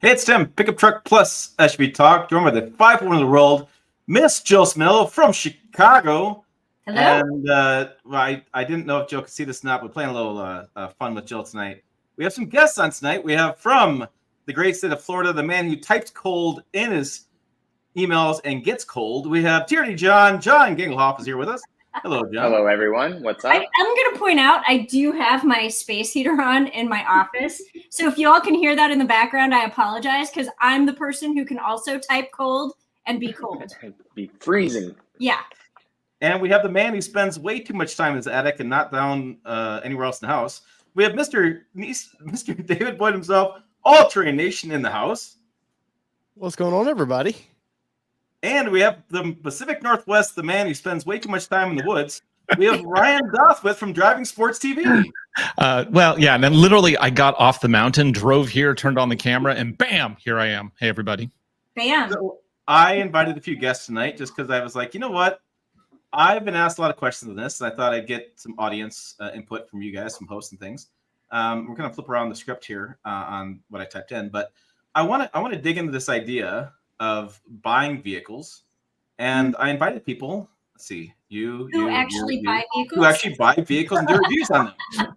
Hey, it's Tim, Pickup Truck Plus SUV Talk, joined by the 5-1 of the world, Miss Jill Smillo from Chicago. Hello. And I didn't know if Jill could see this or not. We're playing a little fun with Jill tonight. We have some guests on tonight. We have from the great state of Florida, the man who types cold in his emails and gets cold. We have TRD John. John Ginglehoff is here with us. Hello, John. Hello, everyone. What's up? I'm going to point out I do have my space heater on in my office. So if you all can hear that in the background, I apologize because I'm the person who can also type cold and be cold. Be freezing. Yeah. And we have the man who spends way too much time in his attic and not down anywhere else in the house. We have Mr. David Boyd himself, All Terrain Nation in the house. What's going on, everybody? And we have the Pacific Northwest, the man who spends way too much time in the woods. We have Ryan Dothwith from Driving Sports TV. Well, yeah, and then literally I got off the mountain, drove here, turned on the camera, and bam, here I am. Hey, everybody. Bam. So I invited a few guests tonight just because I was like, you know what? I've been asked a lot of questions on this, and I thought I'd get some audience input from you guys, some hosts and things. We're going to flip around the script here on what I typed in, but I want to dig into this idea of buying vehicles, and I invited people. Let's see, who actually buy vehicles and do reviews on them.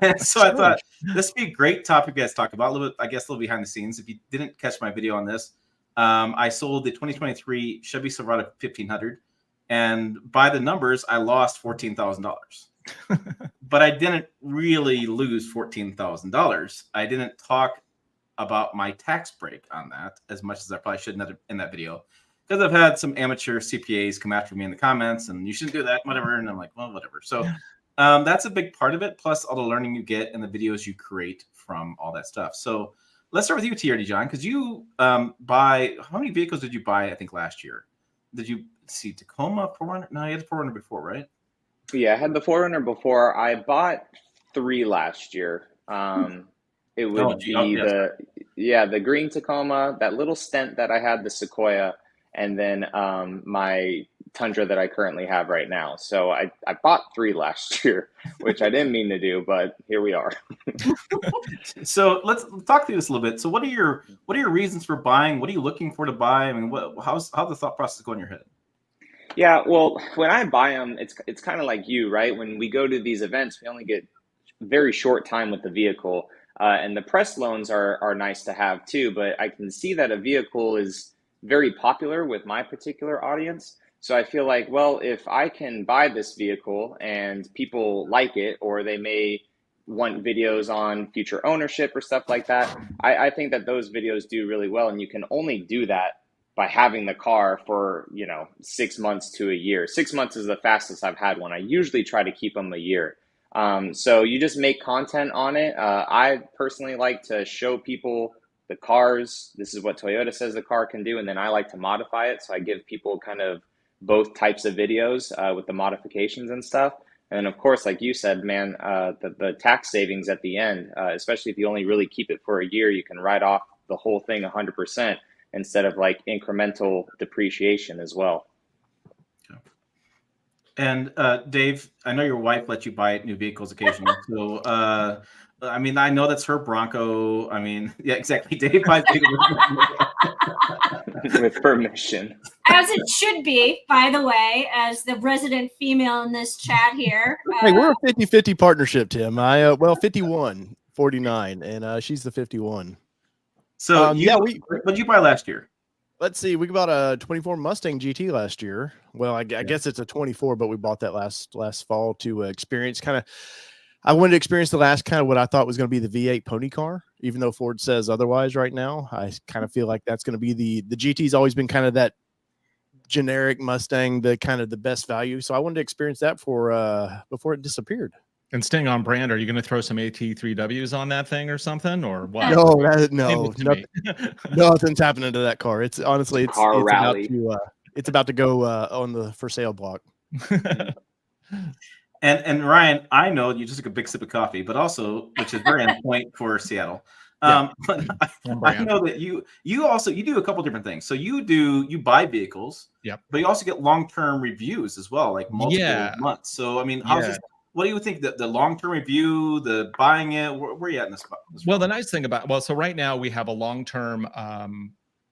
And so I thought this would be a great topic you guys talk about. A little bit, I guess, a little behind the scenes. If you didn't catch my video on this, I sold the 2023 Chevy Silverado 1500, and by the numbers, I lost $14,000. But I didn't really lose $14,000. I didn't talk about my tax break on that as much as I probably should in that video, because I've had some amateur CPAs come after me in the comments and you shouldn't do that, whatever. And I'm like, well, whatever. So that's a big part of it. Plus all the learning you get and the videos you create from all that stuff. So let's start with you, TRD John, because you buy, how many vehicles did you buy? I think last year. Did you see Tacoma 4Runner? No, you had the 4Runner before, right? Yeah, I had the 4Runner before. I bought 3 last year. It would be the green Tacoma, that little Stent that I had, the Sequoia, and then my Tundra that I currently have right now. So I bought 3 last year, which I didn't mean to do, but here we are. So let's talk through this a little bit. So what are your reasons for buying? What are you looking for to buy? I mean, how's the thought process go in your head? Yeah, well, when I buy them, it's kind of like you, right? When we go to these events, we only get very short time with the vehicle. And the press loans are nice to have too, but I can see that a vehicle is very popular with my particular audience. So I feel like, well, if I can buy this vehicle and people like it, or they may want videos on future ownership or stuff like that, I think that those videos do really well. And you can only do that by having the car for, 6 months to a year. 6 months is the fastest I've had one. I usually try to keep them a year. So you just make content on it. I personally like to show people the cars. This is what Toyota says the car can do. And then I like to modify it. So I give people kind of both types of videos with the modifications and stuff. And of course, like you said, man, the tax savings at the end, especially if you only really keep it for a year, you can write off the whole thing 100% instead of like incremental depreciation as well. And Dave, I know your wife lets you buy new vehicles occasionally. So, I mean, I know that's her Bronco. I mean, yeah, exactly. Dave buys vehicles with permission. As it should be, by the way, as the resident female in this chat here. Hey, we're a 50-50 partnership, Tim. 51-49, and she's the 51. So, what did you buy last year? Let's see. We bought a 24 Mustang GT last year. Well, I guess it's a 24, but we bought that last fall to experience I wanted to experience the last kind of what I thought was going to be the V8 pony car, even though Ford says otherwise right now. I kind of feel like that's going to be the GT's always been kind of that generic Mustang, the kind of the best value. So I wanted to experience that before it disappeared. And staying on brand, are you going to throw some AT3Ws on that thing or something, or what? No, nothing's happening to that car. It's honestly, it's about to go on the for sale block. And Ryan, I know you just took a big sip of coffee, but also, which is very on point for Seattle. But I know that you do a couple different things. So you buy vehicles, yep, but you also get long-term reviews as well, like multiple months. So I mean, what do you think? The long-term review, the buying it, where are you at in this spot? Well, the nice thing about, so right now we have a long-term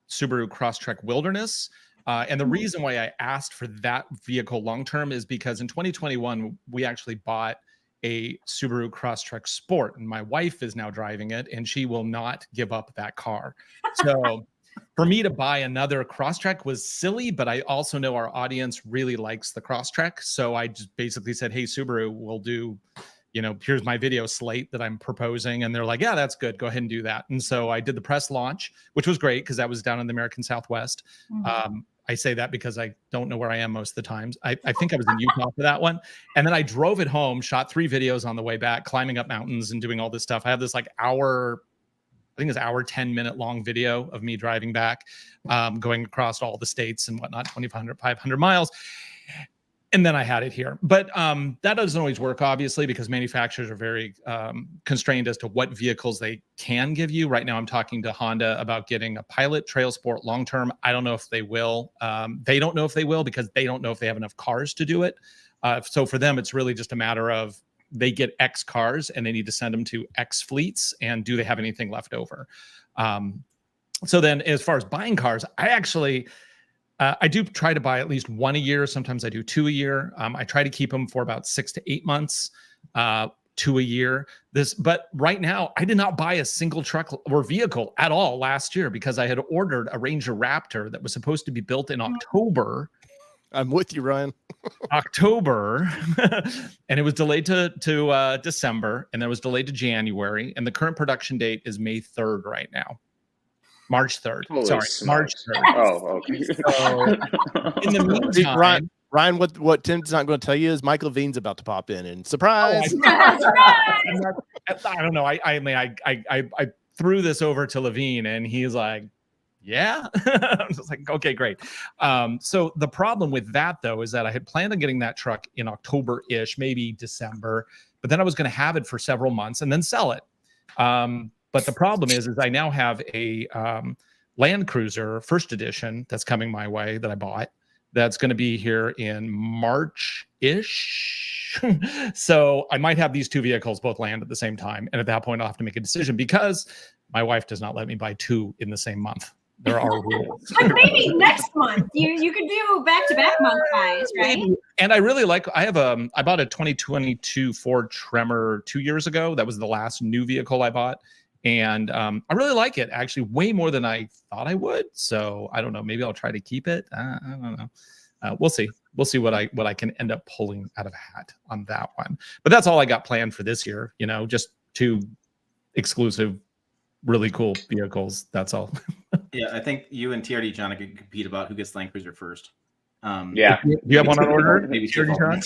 Subaru Crosstrek Wilderness. And the reason why I asked for that vehicle long-term is because in 2021, we actually bought a Subaru Crosstrek Sport, and my wife is now driving it, and she will not give up that car. So for me to buy another Crosstrek was silly, but I also know our audience really likes the Crosstrek. So I just basically said, hey, Subaru, we'll do, here's my video slate that I'm proposing. And they're like, yeah, that's good. Go ahead and do that. And so I did the press launch, which was great because that was down in the American Southwest. I say that because I don't know where I am most of the times. I think I was in Utah for that one. And then I drove it home, shot 3 videos on the way back, climbing up mountains and doing all this stuff. I have this like hour, 10-minute long video of me driving back, going across all the states and whatnot, 500 miles. And then I had it here. But that doesn't always work, obviously, because manufacturers are very constrained as to what vehicles they can give you. Right now, I'm talking to Honda about getting a Pilot Trail Sport long-term. I don't know if they will. They don't know if they will because they don't know if they have enough cars to do it. So for them, it's really just a matter of they get X cars and they need to send them to X fleets. And do they have anything left over? So then as far as buying cars, I do try to buy at least 1 a year. Sometimes I do 2 a year. I try to keep them for about 6 to 8 months, 2 a year. But right now, I did not buy a single truck or vehicle at all last year because I had ordered a Ranger Raptor that was supposed to be built in October. I'm with you, Ryan. October, and it was delayed to December, and then it was delayed to January. And the current production date is May 3rd right now. March 3rd. Holy Sorry, smokes. March 3rd. Oh, okay. So, in the meantime, Ryan, what Tim's not going to tell you is Michael Vine's about to pop in and surprise. I don't know. I threw this over to Levine, and he's like, yeah. I'm just like, okay, great. So the problem with that, though, is that I had planned on getting that truck in October-ish, maybe December, but then I was going to have it for several months and then sell it. But the problem is I now have a Land Cruiser first edition that's coming my way that I bought. That's going to be here in March-ish. So I might have these 2 vehicles both land at the same time. And at that point, I'll have to make a decision because my wife does not let me buy 2 in the same month. There are rules. But maybe next month you could do back-to-back month buys, right? And I really like. I bought a 2022 Ford Tremor 2 years ago. That was the last new vehicle I bought. And I really like it, actually, way more than I thought I would. So I don't know. Maybe I'll try to keep it. I don't know. We'll see. We'll see what I can end up pulling out of a hat on that one. But that's all I got planned for this year. Just 2 exclusive, really cool vehicles. That's all. Yeah, I think you and TRD John could compete about who gets Land Cruiser first. Yeah. Do you have one on order? Maybe TRD John?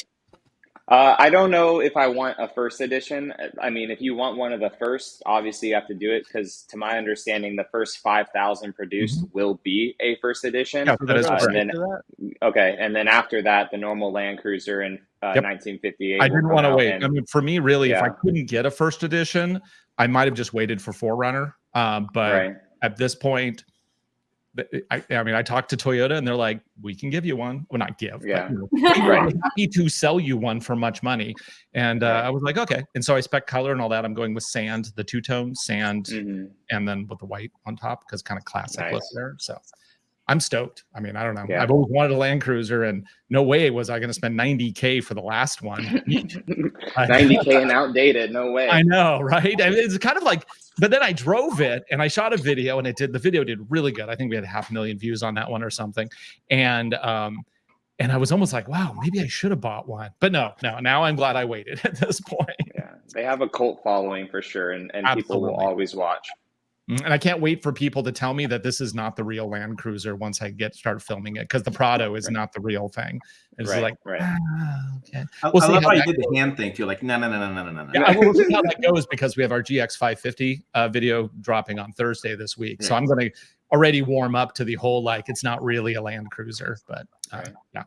I don't know if I want a first edition. I mean, if you want one of the first, obviously you have to do it because, to my understanding, the first 5,000 produced will be a first edition. Yeah, that is and then after that, the normal Land Cruiser in 1958. I didn't want to wait. And, I mean, for me, really, if I couldn't get a first edition, I might have just waited for 4Runner. But at this point, I talked to Toyota and they're like, we can give you one. Well, not give, but we're happy to sell you one for much money. And I was like, okay. And so I spec color and all that. I'm going with sand, the 2-tone sand, and then with the white on top because kind of classic look there. So I'm stoked. I mean, I don't know. I've always wanted a Land Cruiser, and no way was I going to spend $90K for the last one. $90K and outdated. No way. I know, right? I mean, it's kind of like, but then I drove it and I shot a video, and the video did really good. I think we had 500,000 views on that one or something. And I was almost like, wow, maybe I should have bought one. But no, now I'm glad I waited at this point. Yeah, they have a cult following for sure, and people will always watch. And I can't wait for people to tell me that this is not the real Land Cruiser once I start filming it, because the Prado is not the real thing. It's okay. We'll see how you did the hand thing too. Like, no. Yeah, we'll see how that goes because we have our GX550 video dropping on Thursday this week. So I'm going to already warm up to the whole, like, it's not really a Land Cruiser, but yeah.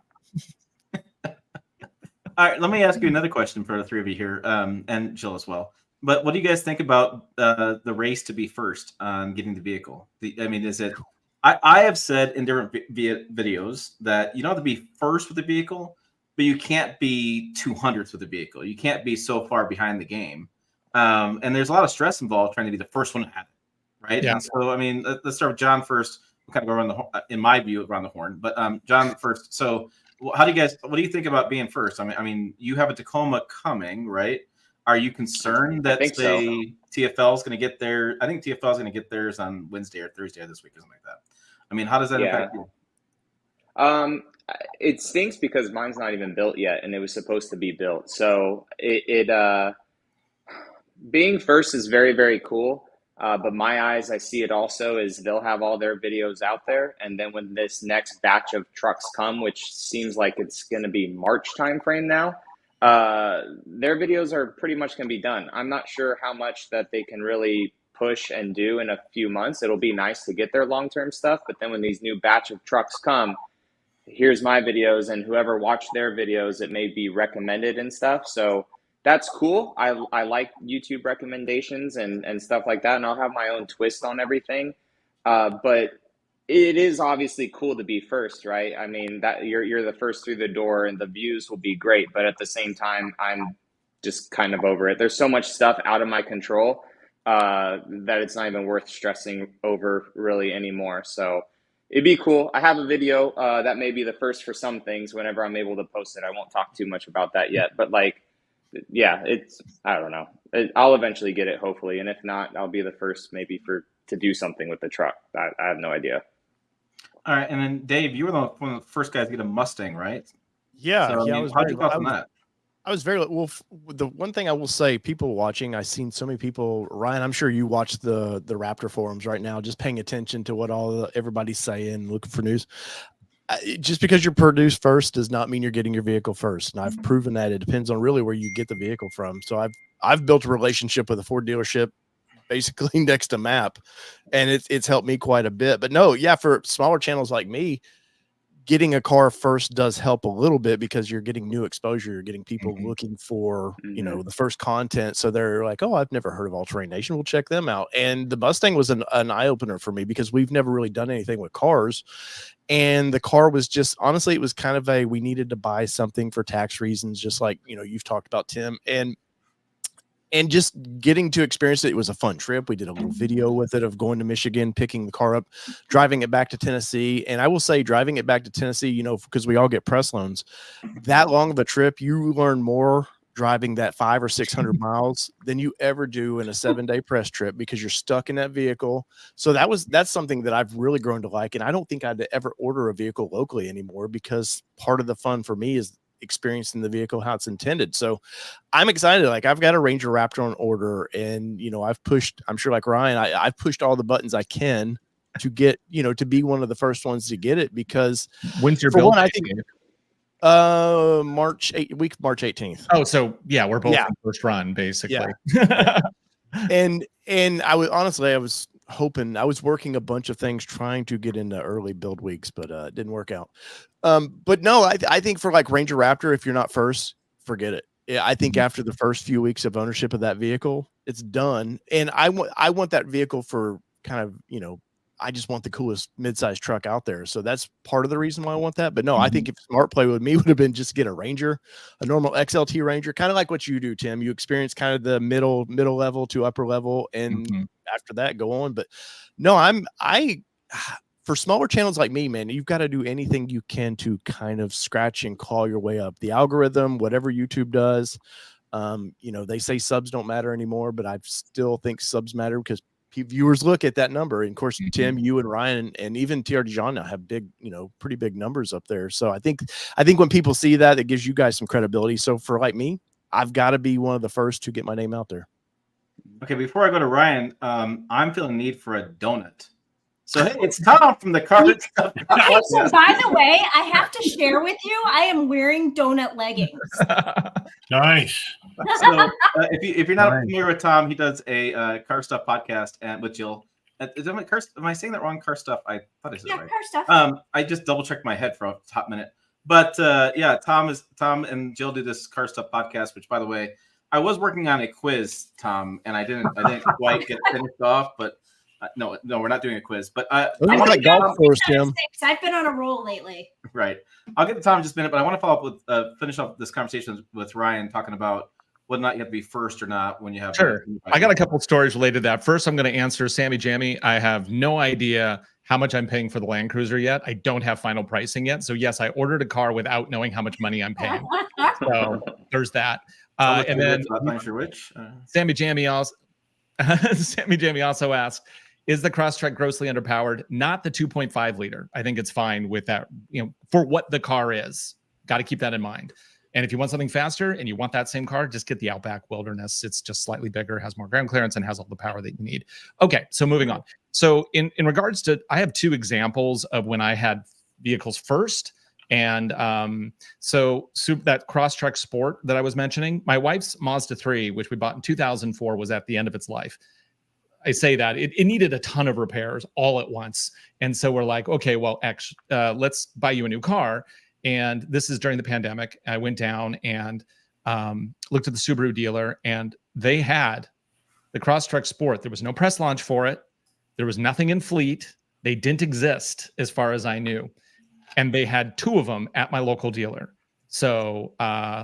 All right, let me ask you another question for the 3 of you here, and Jill as well. But what do you guys think about the race to be first on getting the vehicle? Is it? I have said in different videos that you don't have to be first with the vehicle, but you can't be 200th with the vehicle. You can't be so far behind the game. And there's a lot of stress involved trying to be the first one to have it, right? Yeah. And so, I mean, let's start with John first. We'll kind of go around in my view, around the horn. But John first. So, what do you think about being first? I mean, you have a Tacoma coming, right? Are you concerned that TFL is going to get there? I think TFL is going to get theirs on Wednesday or Thursday of this week or something like that. I mean, how does that impact you? It stinks because mine's not even built yet, and it was supposed to be built. So being first is very, very cool. But my eyes, I see it also is they'll have all their videos out there. And then when this next batch of trucks come, which seems like it's going to be March timeframe now, their videos are pretty much going to be done. I'm not sure how much that they can really push and do in a few months. It'll be nice to get their long-term stuff. But then when these new batch of trucks come, here's my videos, and whoever watched their videos, it may be recommended and stuff. So that's cool. I like YouTube recommendations and stuff like that, and I'll have my own twist on everything. But it is obviously cool to be first, right? I mean, that you're the first through the door, and the views will be great. But at the same time, I'm just kind of over it. There's so much stuff out of my control that it's not even worth stressing over really anymore. So it'd be cool. I have a video that may be the first for some things whenever I'm able to post it. I won't talk too much about that yet, but like, yeah, I don't know. I'll eventually get it, hopefully. And if not, I'll be the first maybe to do something with the truck. I have no idea. All right. And then Dave, you were one of the first guys to get a Mustang, right? Yeah. So, yeah. how'd you thought on that? I was very well. The one thing I will say, people watching, I've seen so many people. Ryan, I'm sure you watch the Raptor forums right now, just paying attention to what everybody's saying, looking for news. Just because you're produced first does not mean you're getting your vehicle first, and I've proven that. It depends on really where you get the vehicle from. So I've built a relationship with a Ford dealership, basically next to Map, and it's helped me quite a bit. But no, yeah, for smaller channels like me, getting a car first does help a little bit because you're getting new exposure. You're getting people looking for, the first content. So they're like, oh, I've never heard of All Terrain Nation. We'll check them out. And the Mustang was an eye opener for me because we've never really done anything with cars. And the car was just, honestly, it was kind of we needed to buy something for tax reasons, just like, you've talked about, Tim. And just getting to experience it, it was a fun trip. We did a little video with it of going to Michigan, picking the car up, driving it back to Tennessee. And I will say, driving it back to Tennessee, because we all get press loans, that long of a trip, you learn more driving that 500 or 600 miles than you ever do in a 7-day press trip because you're stuck in that vehicle. So that's something that I've really grown to like. And I don't think I'd ever order a vehicle locally anymore because part of the fun for me is experiencing the vehicle how it's intended. So I'm excited. Like, I've got a Ranger Raptor on order, and I've pushed, I'm sure like Ryan, I've pushed all the buttons I can to get, to be one of the first ones to get it, because when's your build? I think March 18th. Oh, so yeah, we're both in first run basically. Yeah. and I was hoping, I was working a bunch of things trying to get into early build weeks, but it didn't work out. But no, I think for like Ranger Raptor, if you're not first, forget it. Yeah, I think after the first few weeks of ownership of that vehicle, it's done. And I want that vehicle for kind of, I just want the coolest mid-sized truck out there. So that's part of the reason why I want that. But no, I think if smart play with me would have been just get a Ranger, a normal XLT Ranger, kind of like what you do, Tim. You experience kind of the middle level to upper level, and after that go on. But no, for smaller channels like me, man, you've got to do anything you can to kind of scratch and claw your way up the algorithm, whatever YouTube does. They say subs don't matter anymore, but I still think subs matter because viewers look at that number. And of course, Tim, you and Ryan and even TRD John now have big, pretty big numbers up there. So I think when people see that, it gives you guys some credibility. So for like me, I've got to be one of the first to get my name out there. Okay, before I go to Ryan, I'm feeling need for a donut. So hey, it's Tom from the Car Stuff. Okay, so by the way, I have to share with you, I am wearing donut leggings. Nice. So if you're not familiar with Tom, he does a Car Stuff podcast and with Jill. Am I saying that wrong? Car Stuff. I thought I said it right. Car Stuff. I just double checked my head for a top minute. But Tom and Jill do this Car Stuff podcast, which, by the way, I was working on a quiz, Tom, and I didn't quite get finished off, but No, we're not doing a quiz, but Look at that golf course, Tim. I've been on a roll lately. Right. I'll get to Tom in just a minute, but I want to follow up with finish off this conversation with Ryan talking about whether or not you have to be first or not when you have. Sure. I got a couple of stories related to that. First, I'm going to answer Sammy Jammy. I have no idea how much I'm paying for the Land Cruiser yet. I don't have final pricing yet. So yes, I ordered a car without knowing how much money I'm paying. So there's that. And then Sammy Jammy also asked, is the Crosstrek grossly underpowered? Not the 2.5 liter. I think it's fine with that, for what the car is. Got to keep that in mind. And if you want something faster and you want that same car, just get the Outback Wilderness. It's just slightly bigger, has more ground clearance, and has all the power that you need. Okay, so moving on. So in regards to, I have two examples of when I had vehicles first. And so that Crosstrek Sport that I was mentioning, my wife's Mazda 3, which we bought in 2004, was at the end of its life. I say that it needed a ton of repairs all at once. And so we're like, okay, well, let's buy you a new car. And this is during the pandemic. I went down and looked at the Subaru dealer, and they had the Crosstrek Sport. There was no press launch for it. There was nothing in fleet. They didn't exist as far as I knew. And they had two of them at my local dealer. So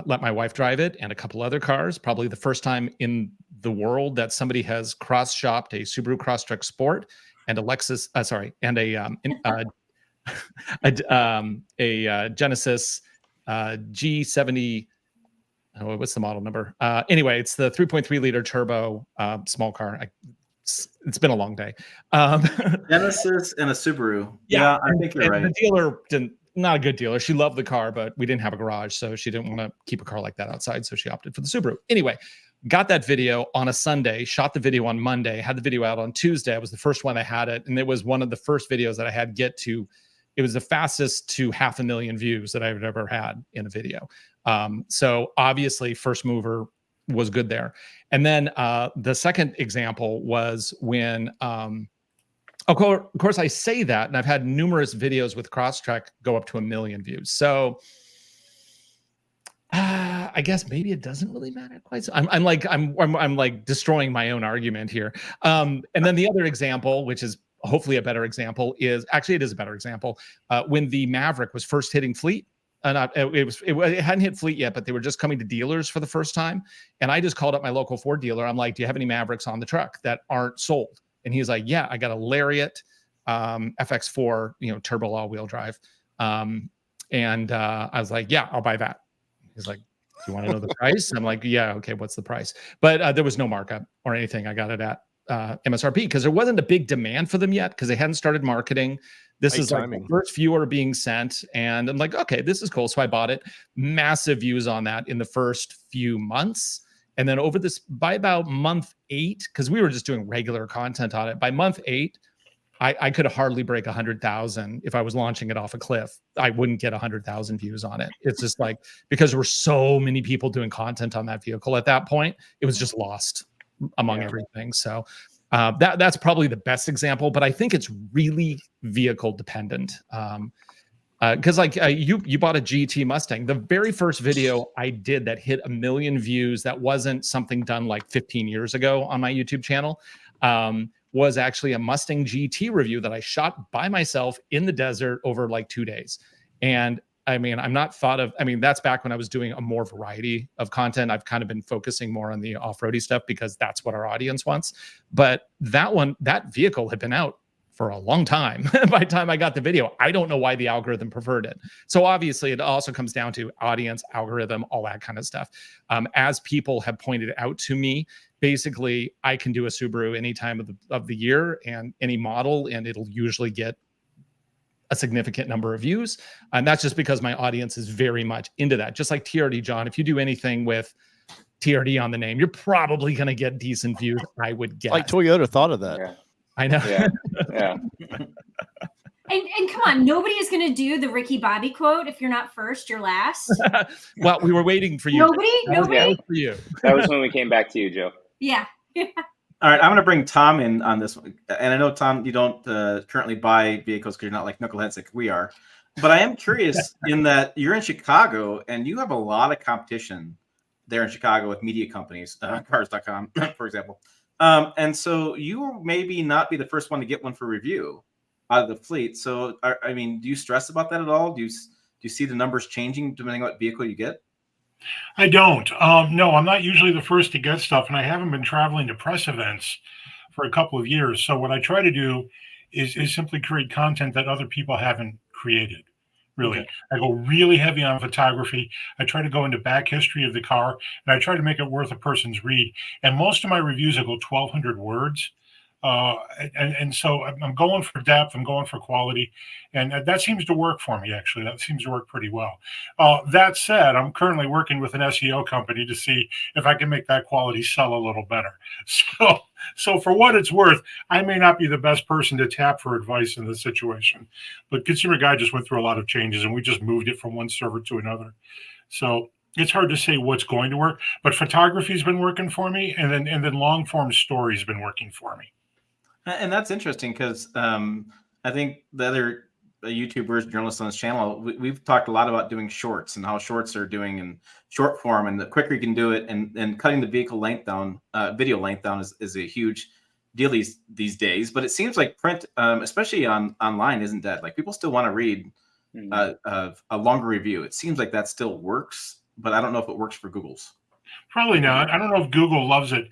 let my wife drive it and a couple other cars. Probably the first time in the world that somebody has cross-shopped a Subaru Crosstrek Sport and a Lexus, a Genesis G70. Oh, what's the model number? Anyway, it's the 3.3 liter turbo small car. It's been a long day. Genesis and a Subaru. Yeah, I think you're right. The dealer not a good dealer. She loved the car, but we didn't have a garage, so she didn't want to keep a car like that outside, so she opted for the Subaru. Anyway, got that video on a Sunday, shot the video on Monday, had the video out on Tuesday. I was the first one that had it, and it was one of the first videos that I had get to. It was the fastest to 500,000 views that I've ever had in a video. So obviously, first mover was good there. And then the second example was when, of course, I say that, and I've had numerous videos with Crosstrek go up to 1 million views. So I guess maybe it doesn't really matter quite. So I'm like destroying my own argument here. And then the other example, which is hopefully a better example, is actually it is a better example. When the Maverick was first hitting fleet. It hadn't hit fleet yet, but they were just coming to dealers for the first time. And I just called up my local Ford dealer. I'm like, do you have any Mavericks on the truck that aren't sold? And he's like, yeah, I got a Lariat FX4, turbo all-wheel drive. And I was like, yeah, I'll buy that. He's like, do you want to know the price? I'm like, yeah, okay, what's the price? But there was no markup or anything. I got it at MSRP because there wasn't a big demand for them yet because they hadn't started marketing. This is like the first few are being sent. And I'm like, okay, this is cool. So I bought it. Massive views on that in the first few months. And then by about month 8, because we were just doing regular content on it, by month 8, I could hardly break 100,000 if I was launching it off a cliff. I wouldn't get 100,000 views on it. It's just like, because there were so many people doing content on that vehicle at that point, it was just lost among everything. So that's probably the best example, but I think it's really vehicle dependent. Because you bought a GT Mustang. The very first video I did that hit 1 million views, that wasn't something done like 15 years ago on my YouTube channel, was actually a Mustang GT review that I shot by myself in the desert over like 2 days. And I mean, that's back when I was doing a more variety of content. I've kind of been focusing more on the off-roady stuff because that's what our audience wants. But that vehicle had been out for a long time. By the time I got the video, I don't know why the algorithm preferred it. So obviously it also comes down to audience, algorithm, all that kind of stuff. As people have pointed out to me, basically I can do a Subaru any time of the year and any model, and it'll usually get a significant number of views. And that's just because my audience is very much into that. Just like TRD, John, if you do anything with TRD on the name, you're probably going to get decent views, I would guess. Like Toyota thought of that. Yeah. I know. Yeah. And come on, nobody is going to do the Ricky Bobby quote. If you're not first, you're last. Well, we were waiting for you. Nobody. For you. That was when we came back to you, Joe. Yeah. All right, I'm going to bring Tom in on this one. And I know, Tom, you don't currently buy vehicles because you're not like knuckleheads like we are. But I am curious in that you're in Chicago and you have a lot of competition there in Chicago with media companies, cars.com, for example. And so you maybe not be the first one to get one for review out of the fleet. So, I mean, do you stress about that at all? Do you see the numbers changing depending on what vehicle you get? I don't. No, I'm not usually the first to get stuff, and I haven't been traveling to press events for a couple of years. So what I try to do is simply create content that other people haven't created. Really, Okay. I go really heavy on photography. I try to go into back history of the car, and I try to make it worth a person's read. And most of my reviews will go 1,200 words. And so I'm going for depth. I'm going for quality, and that seems to work for me. Actually, that seems to work pretty well. That said, I'm currently working with an SEO company to see if I can make that quality sell a little better. So for what it's worth, I may not be the best person to tap for advice in this situation, but Consumer Guide just went through a lot of changes, and we just moved it from one server to another. So it's hard to say what's going to work, but photography's been working for me, and then long form story's been working for me. And that's interesting because I think the other YouTubers, journalists on this channel, we've talked a lot about doing shorts and how shorts are doing in short form, and the quicker you can do it, and cutting the vehicle length down, video length down is a huge deal these days. But it seems like print, especially online, isn't dead. Like people still want to read a longer review. It seems like that still works, but I don't know if it works for Google's. Probably not. I don't know if Google loves it.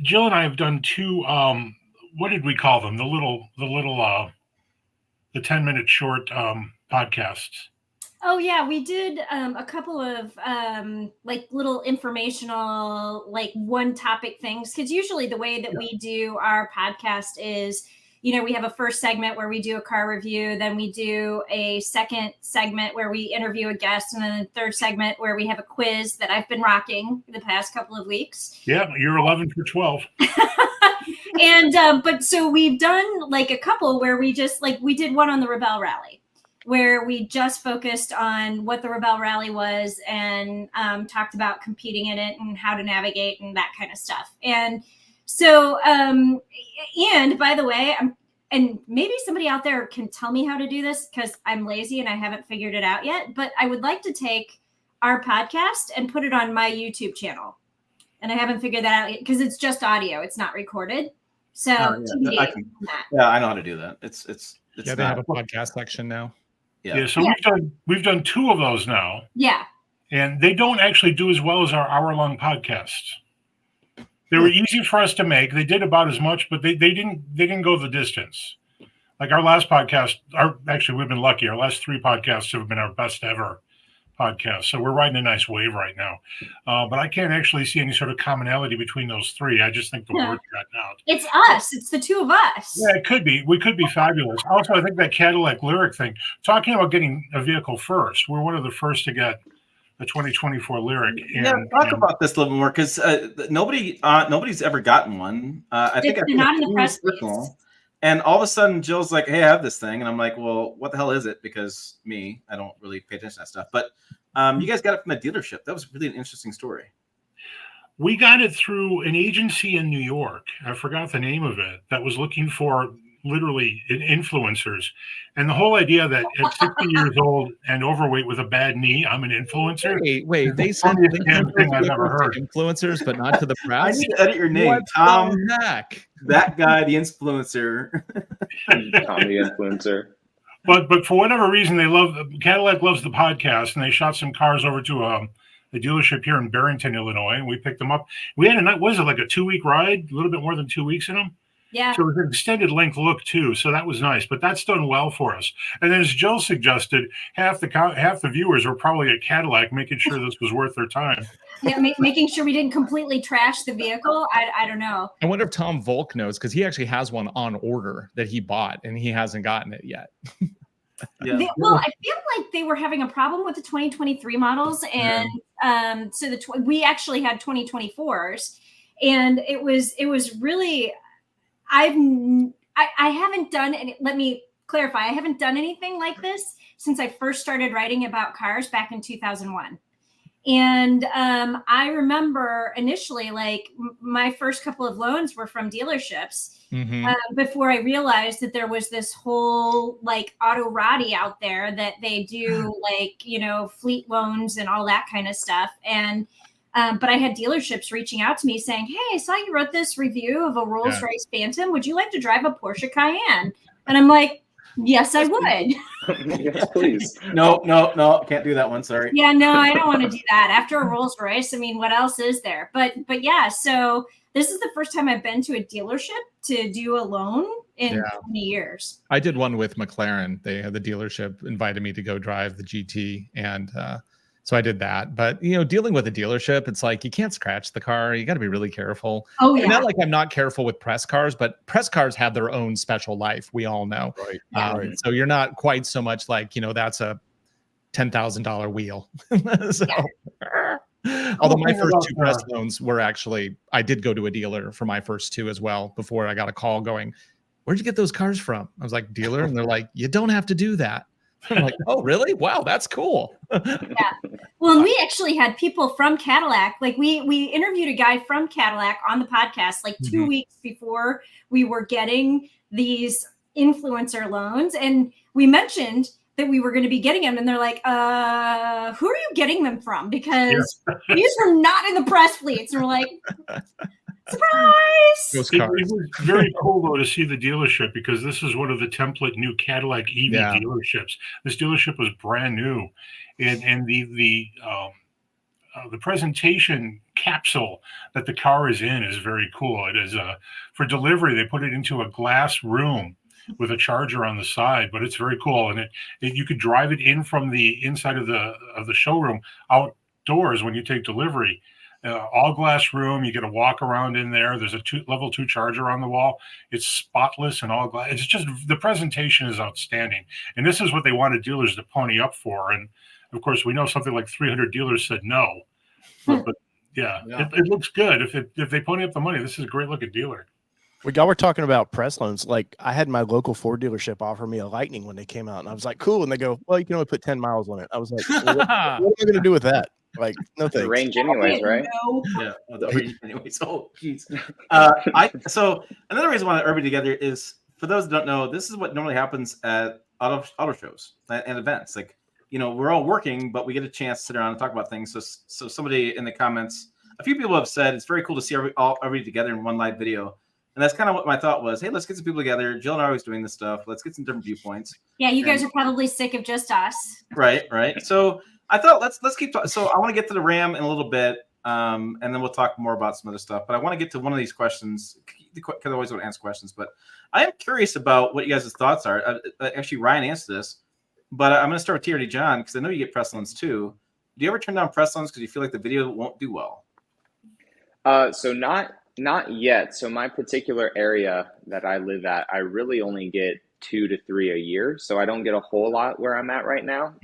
Jill and I have done two. What did we call them? The 10-minute short podcasts. Oh yeah, we did a couple of like little informational, like one topic things. Because usually the way that we do our podcast is, we have a first segment where we do a car review, then we do a second segment where we interview a guest, and then a third segment where we have a quiz that I've been rocking for the past couple of weeks. Yeah, you're 11 for 12. And but so we've done like a couple where we just we did one on the Rebel Rally, where we just focused on what the Rebel Rally was and talked about competing in it and how to navigate and that kind of stuff. And so, and by the way, and maybe somebody out there can tell me how to do this because I'm lazy and I haven't figured it out yet, but I would like to take our podcast and put it on my YouTube channel. And I haven't figured that out yet because it's just audio. It's not recorded. So I know how to do that. It's they have a podcast section now. Yeah, so we've done two of those now. Yeah. And they don't actually do as well as our hour-long podcasts. They were easy for us to make. They did about as much, but they didn't go the distance. Like our last podcast, we've been lucky. Our last three podcasts have been our best ever podcasts. So we're riding a nice wave right now. But I can't actually see any sort of commonality between those three. I just think the word's gotten out. It's us. It's the two of us. Yeah, it could be. We could be fabulous. Also, I think that Cadillac Lyric thing, talking about getting a vehicle first, we're one of the first to get the 2024 Lyric. Talk about this a little more because nobody's ever gotten one. I think they're not in the press. And all of a sudden, Jill's like, "Hey, I have this thing," and I'm like, "Well, what the hell is it?" Because I don't really pay attention to that stuff. But you guys got it from the dealership. That was really an interesting story. We got it through an agency in New York. I forgot the name of it. That was looking for literally influencers, and the whole idea that at 60 years old and overweight with a bad knee, I'm an influencer. Wait, they sent thing I've ever heard. Influencers, but not to the press. I need to edit your name, what Tom. The heck? That guy, the influencer. Tom the influencer. But for whatever reason, Cadillac loves the podcast, and they shot some cars over to a dealership here in Barrington, Illinois, and we picked them up. We had like a 2-week ride, a little bit more than 2 weeks in them. Yeah. So it was an extended length look too. So that was nice, but that's done well for us. And then as Jill suggested, half the viewers were probably at Cadillac making sure this was worth their time. Yeah, making sure we didn't completely trash the vehicle. I don't know. I wonder if Tom Volk knows because he actually has one on order that he bought and he hasn't gotten it yet. Yeah. Well, I feel like they were having a problem with the 2023 models, and so we actually had 2024s, and it was really. I haven't done any. Let me clarify. I haven't done anything like this since I first started writing about cars back in 2001. And I remember initially, like my first couple of loans were from dealerships before I realized that there was this whole like Autorati out there that they do like, fleet loans and all that kind of stuff. And But I had dealerships reaching out to me saying, "Hey, I saw you wrote this review of a Rolls-Royce Phantom. Would you like to drive a Porsche Cayenne?" And I'm like, "Yes, I would." Yes, please. No, can't do that one. Sorry. Yeah, no, I don't want to do that. After a Rolls-Royce, I mean, what else is there? But yeah, so this is the first time I've been to a dealership to do a loan in 20 years. I did one with McLaren. They had the dealership invited me to go drive the GT, and so I did that. But dealing with a dealership, it's like you can't scratch the car. You got to be really careful. Oh yeah. And not like I'm not careful with press cars, but press cars have their own special life. We all know. Right. So you're not quite so much like that's a $10,000 wheel. So, although my first two press loans were actually, I did go to a dealer for my first two as well before I got a call going, "Where'd you get those cars from?" I was like, "Dealer," and they're like, "You don't have to do that." I'm like, "Oh, really? Wow, that's cool." Yeah. Well, and we actually had people from Cadillac. Like we interviewed a guy from Cadillac on the podcast like 2 weeks before we were getting these influencer loans, and we mentioned that we were going to be getting them, and they're like, "Who are you getting them from? Because these were not in the press fleets." And we're like, "Surprise!" It was very cool though to see the dealership, because this is one of the template new Cadillac EV dealerships. This dealership was brand new, and the presentation capsule that the car is in is very cool. It is for delivery. They put it into a glass room with a charger on the side, but it's very cool. And you could drive it in from the inside of the showroom outdoors when you take delivery. All glass room. You get a walk around in there. There's a level 2 charger on the wall. It's spotless and all glass. It's just, the presentation is outstanding. And this is what they wanted dealers to pony up for. And of course, we know something like 300 dealers said no. But yeah. It looks good. If they pony up the money, this is a great looking dealer. Well, y'all were talking about press loans. Like, I had my local Ford dealership offer me a Lightning when they came out, and I was like, "Cool." And they go, "Well, you can only put 10 miles on it." I was like, "What am I going to do with that?" Like, no thanks. The range anyways, right? No. Yeah, the range anyways. Oh, jeez. So another reason why everybody together is, for those that don't know, this is what normally happens at auto shows and events. Like, we're all working, but we get a chance to sit around and talk about things. So somebody in the comments, a few people have said it's very cool to see everybody together in one live video. And that's kind of what my thought was. Hey, let's get some people together. Jill and I are always doing this stuff. Let's get some different viewpoints. Yeah, you guys are probably sick of just us. Right. So I thought let's keep talking. So I want to get to the Ram in a little bit, and then we'll talk more about some other stuff. But I want to get to one of these questions because I always want to answer questions. But I am curious about what you guys' thoughts are. Actually, Ryan answered this, but I'm going to start with TRD John, because I know you get press loans too. Do you ever turn down press loans because you feel like the video won't do well? So not yet. So my particular area that I live at, I really only get 2 to 3 a year. So I don't get a whole lot where I'm at right now.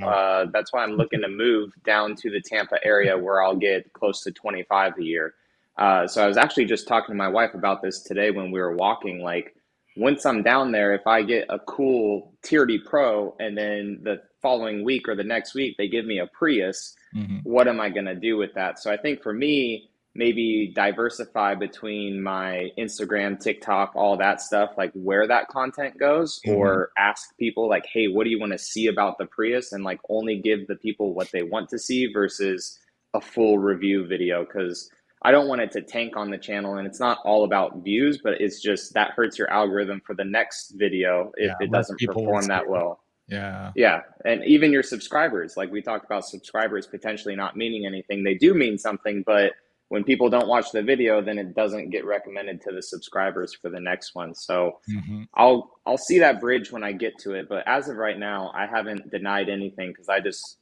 That's why I'm looking to move down to the Tampa area, where I'll get close to 25 a year. So I was actually just talking to my wife about this today when we were walking. Like, once I'm down there, if I get a cool Tier D Pro and then the following week or the next week they give me a Prius, what am I going to do with that? So I think for me, maybe diversify between my Instagram, TikTok, all that stuff, like where that content goes, or ask people like, "Hey, what do you want to see about the Prius?" And like only give the people what they want to see versus a full review video. Cause I don't want it to tank on the channel, and it's not all about views, but it's just that hurts your algorithm for the next video if it doesn't perform that well. Yeah. And even your subscribers, like we talked about subscribers potentially not meaning anything. They do mean something, but when people don't watch the video, then it doesn't get recommended to the subscribers for the next one. So I'll see that bridge when I get to it. But as of right now, I haven't denied anything, because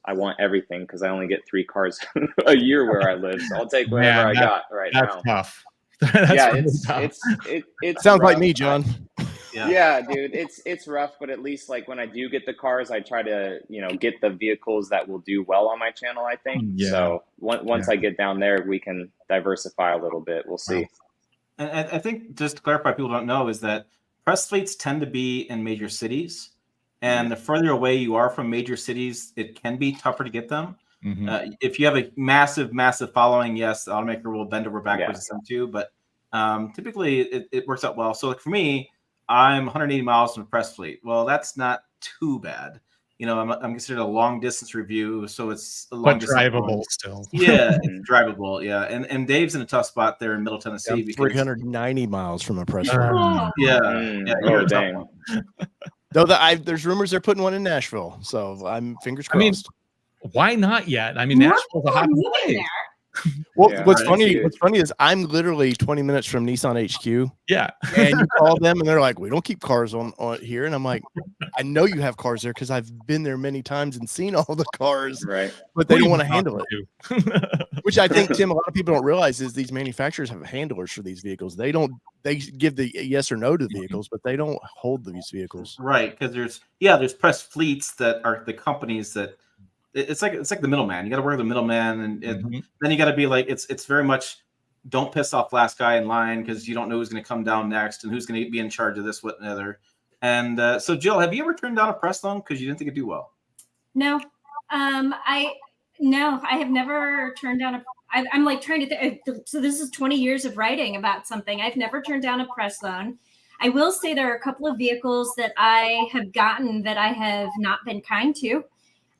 I want everything, because I only get 3 cars a year where I live. So I'll take whatever I got right now. That's tough. It sounds rough. like me, John. Yeah, dude, it's rough, but at least like when I do get the cars, I try to, get the vehicles that will do well on my channel, I think. So once I get down there, we can diversify a little bit. We'll see. And I think, just to clarify, people don't know, is that press fleets tend to be in major cities, and the further away you are from major cities, it can be tougher to get them. If you have a massive following, yes, the automaker will bend over backwards to some too, but typically it works out well. So like for me, I'm 180 miles from a press fleet. Well, that's not too bad. I'm considered a long distance review, so it's a long But distance drivable one. still. Yeah, it's drivable. Yeah, and Dave's in a tough spot there in Middle Tennessee I'm because 390 miles from a press release. Oh, yeah, Oh, you're a tough dang. one. Though there's rumors they're putting one in Nashville, so I'm fingers I mean, crossed. Why not yet? I mean, More Nashville's a people are hot moving place. there. Well, Yeah, what's right. funny? Huge. What's funny is I'm literally 20 minutes from Nissan HQ, Yeah. and you call them, and they're like, "We don't keep cars on here," and I'm like, "I know you have cars there because I've been there many times and seen all the cars, Right. but they Who don't are want to you handle it." talking Which I think, Tim, a lot of people don't realize is these manufacturers have handlers for these vehicles. They give the yes or no to the vehicles, but they don't hold these vehicles. Right, because there's press fleets that are the companies that it's like the middleman. You got to work with the middleman, and Mhm. then you got to be like it's very much don't piss off last guy in line because you don't know who's going to come down next and who's going to be in charge of this, what, and the other. And so, Jill, have you ever turned down a press loan because you didn't think it'd do well? No, I have never turned down I'm like trying to so this is 20 years of writing about something. I've never turned down a press loan. I will say there are a couple of vehicles that I have gotten that I have not been kind to.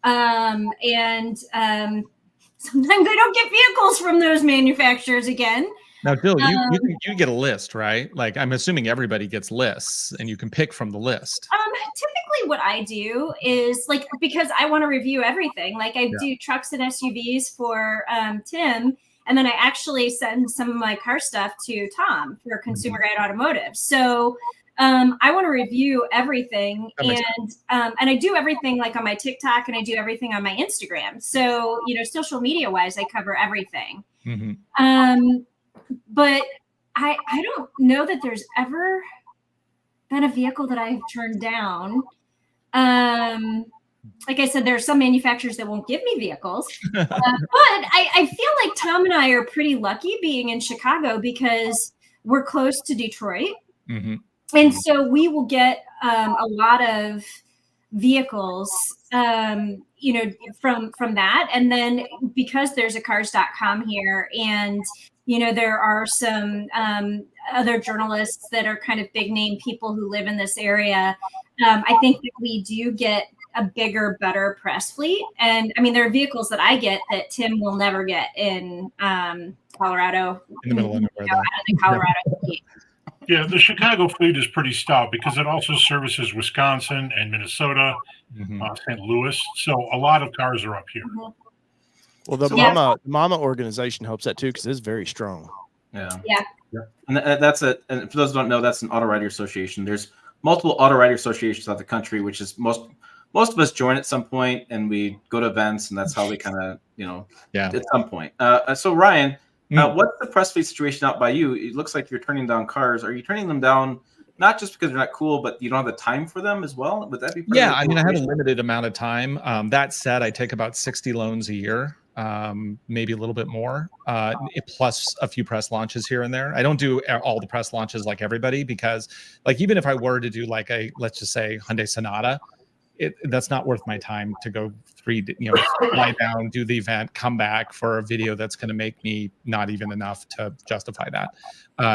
And sometimes I don't get vehicles from those manufacturers again. Now, Jill, you get a list, right? Like, I'm assuming everybody gets lists, and you can pick from the list. Typically what I do is like, because I want to review everything, like I do trucks and SUVs for Tim, and then I actually send some of my car stuff to Tom for Consumer Guide Automotive. So I want to review everything, and I do everything like on my TikTok, and I do everything on my Instagram. So social media wise, I cover everything. Mm-hmm. But I don't know that there's ever been a vehicle that I've turned down. Like I said, there are some manufacturers that won't give me vehicles, but I feel like Tom and I are pretty lucky being in Chicago because we're close to Detroit. Mm-hmm. And so we will get a lot of vehicles, from that. And then because there's a cars.com here, and there are some other journalists that are kind of big name people who live in this area, I think that we do get a bigger, better press fleet. And I mean, there are vehicles that I get that Tim will never get in Colorado. In the middle of nowhere, out of the Colorado fleet. Yeah, the Chicago fleet is pretty stout because it also services Wisconsin and Minnesota, St. Louis. So a lot of cars are up here. Well, the Mama organization helps that too because it's very strong. Yeah. And and for those who don't know, that's an auto writer association. There's multiple auto writer associations out the country, which is most of us join at some point, and we go to events, and that's how we kind of at some point. So Ryan, what's the press fleet situation out by you? It looks like you're turning down cars. Are you turning them down not just because they're not cool, but you don't have the time for them as well? Would that be? I mean, I have a limited amount of time. That said, I take about 60 loans a year, maybe a little bit more, plus a few press launches here and there. I don't do all the press launches like everybody because, like, even if I were to do like let's just say Hyundai Sonata, that's not worth my time to go fly down, do the event, come back for a video that's going to make me not even enough to justify that.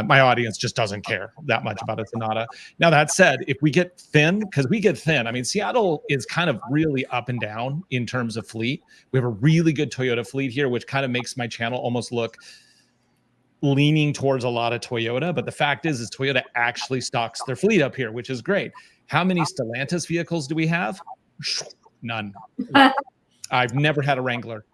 My audience just doesn't care that much about a Sonata. Now, that said, if we get thin, I mean, Seattle is kind of really up and down in terms of fleet. We have a really good Toyota fleet here, which kind of makes my channel almost look leaning towards a lot of Toyota. But the fact is Toyota actually stocks their fleet up here, which is great. How many Stellantis vehicles do we have? None. I've never had a Wrangler.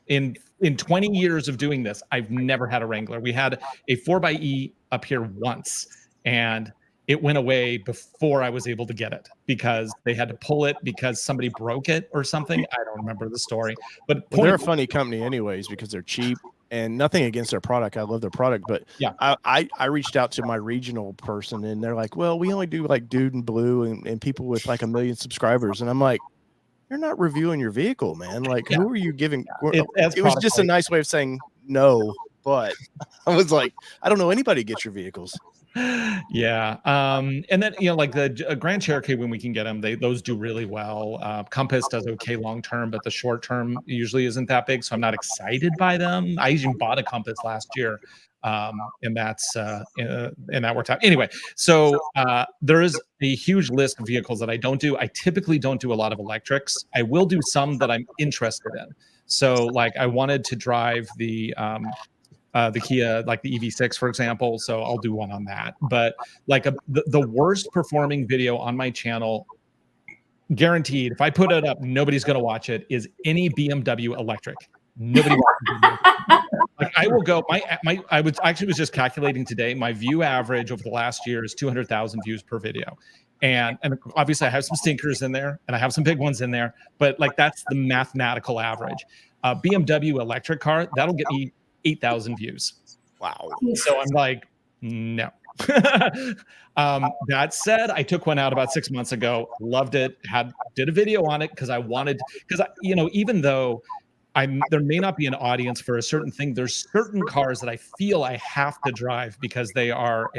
In 20 years of doing this, I've never had a Wrangler. We had a 4xe up here once, and it went away before I was able to get it because they had to pull it because somebody broke it or something. I don't remember the story. But they're a funny company anyways because they're cheap. And nothing against their product. I love their product. But I reached out to my regional person, and they're like, well, we only do like Dude and Blue and people with like 1 million subscribers. And I'm like, you're not reviewing your vehicle, man. Like, who are you giving? It was just a nice way of saying no. But I was like, I don't know anybody gets your vehicles. Yeah. And then, like the Grand Cherokee, when we can get them, those do really well. Compass does okay long term, but the short term usually isn't that big. So I'm not excited by them. I even bought a Compass last year. And that's and that worked out anyway. So there is a huge list of vehicles that I don't do. I typically don't do a lot of electrics. I will do some that I'm interested in. So like I wanted to drive the Kia, like the EV6, for example. So I'll do one on that. But like the worst performing video on my channel, guaranteed, if I put it up, nobody's going to watch it, is any BMW electric. Nobody watches it. Like I will go, I was just calculating today, my view average over the last year is 200,000 views per video. And obviously I have some stinkers in there and I have some big ones in there, but like that's the mathematical average. BMW electric car, that'll get me 8,000 views. Wow. So I'm like, no. That said, I took one out about 6 months ago, loved it, did a video on it because even though there may not be an audience for a certain thing, there's certain cars that I feel I have to drive because they are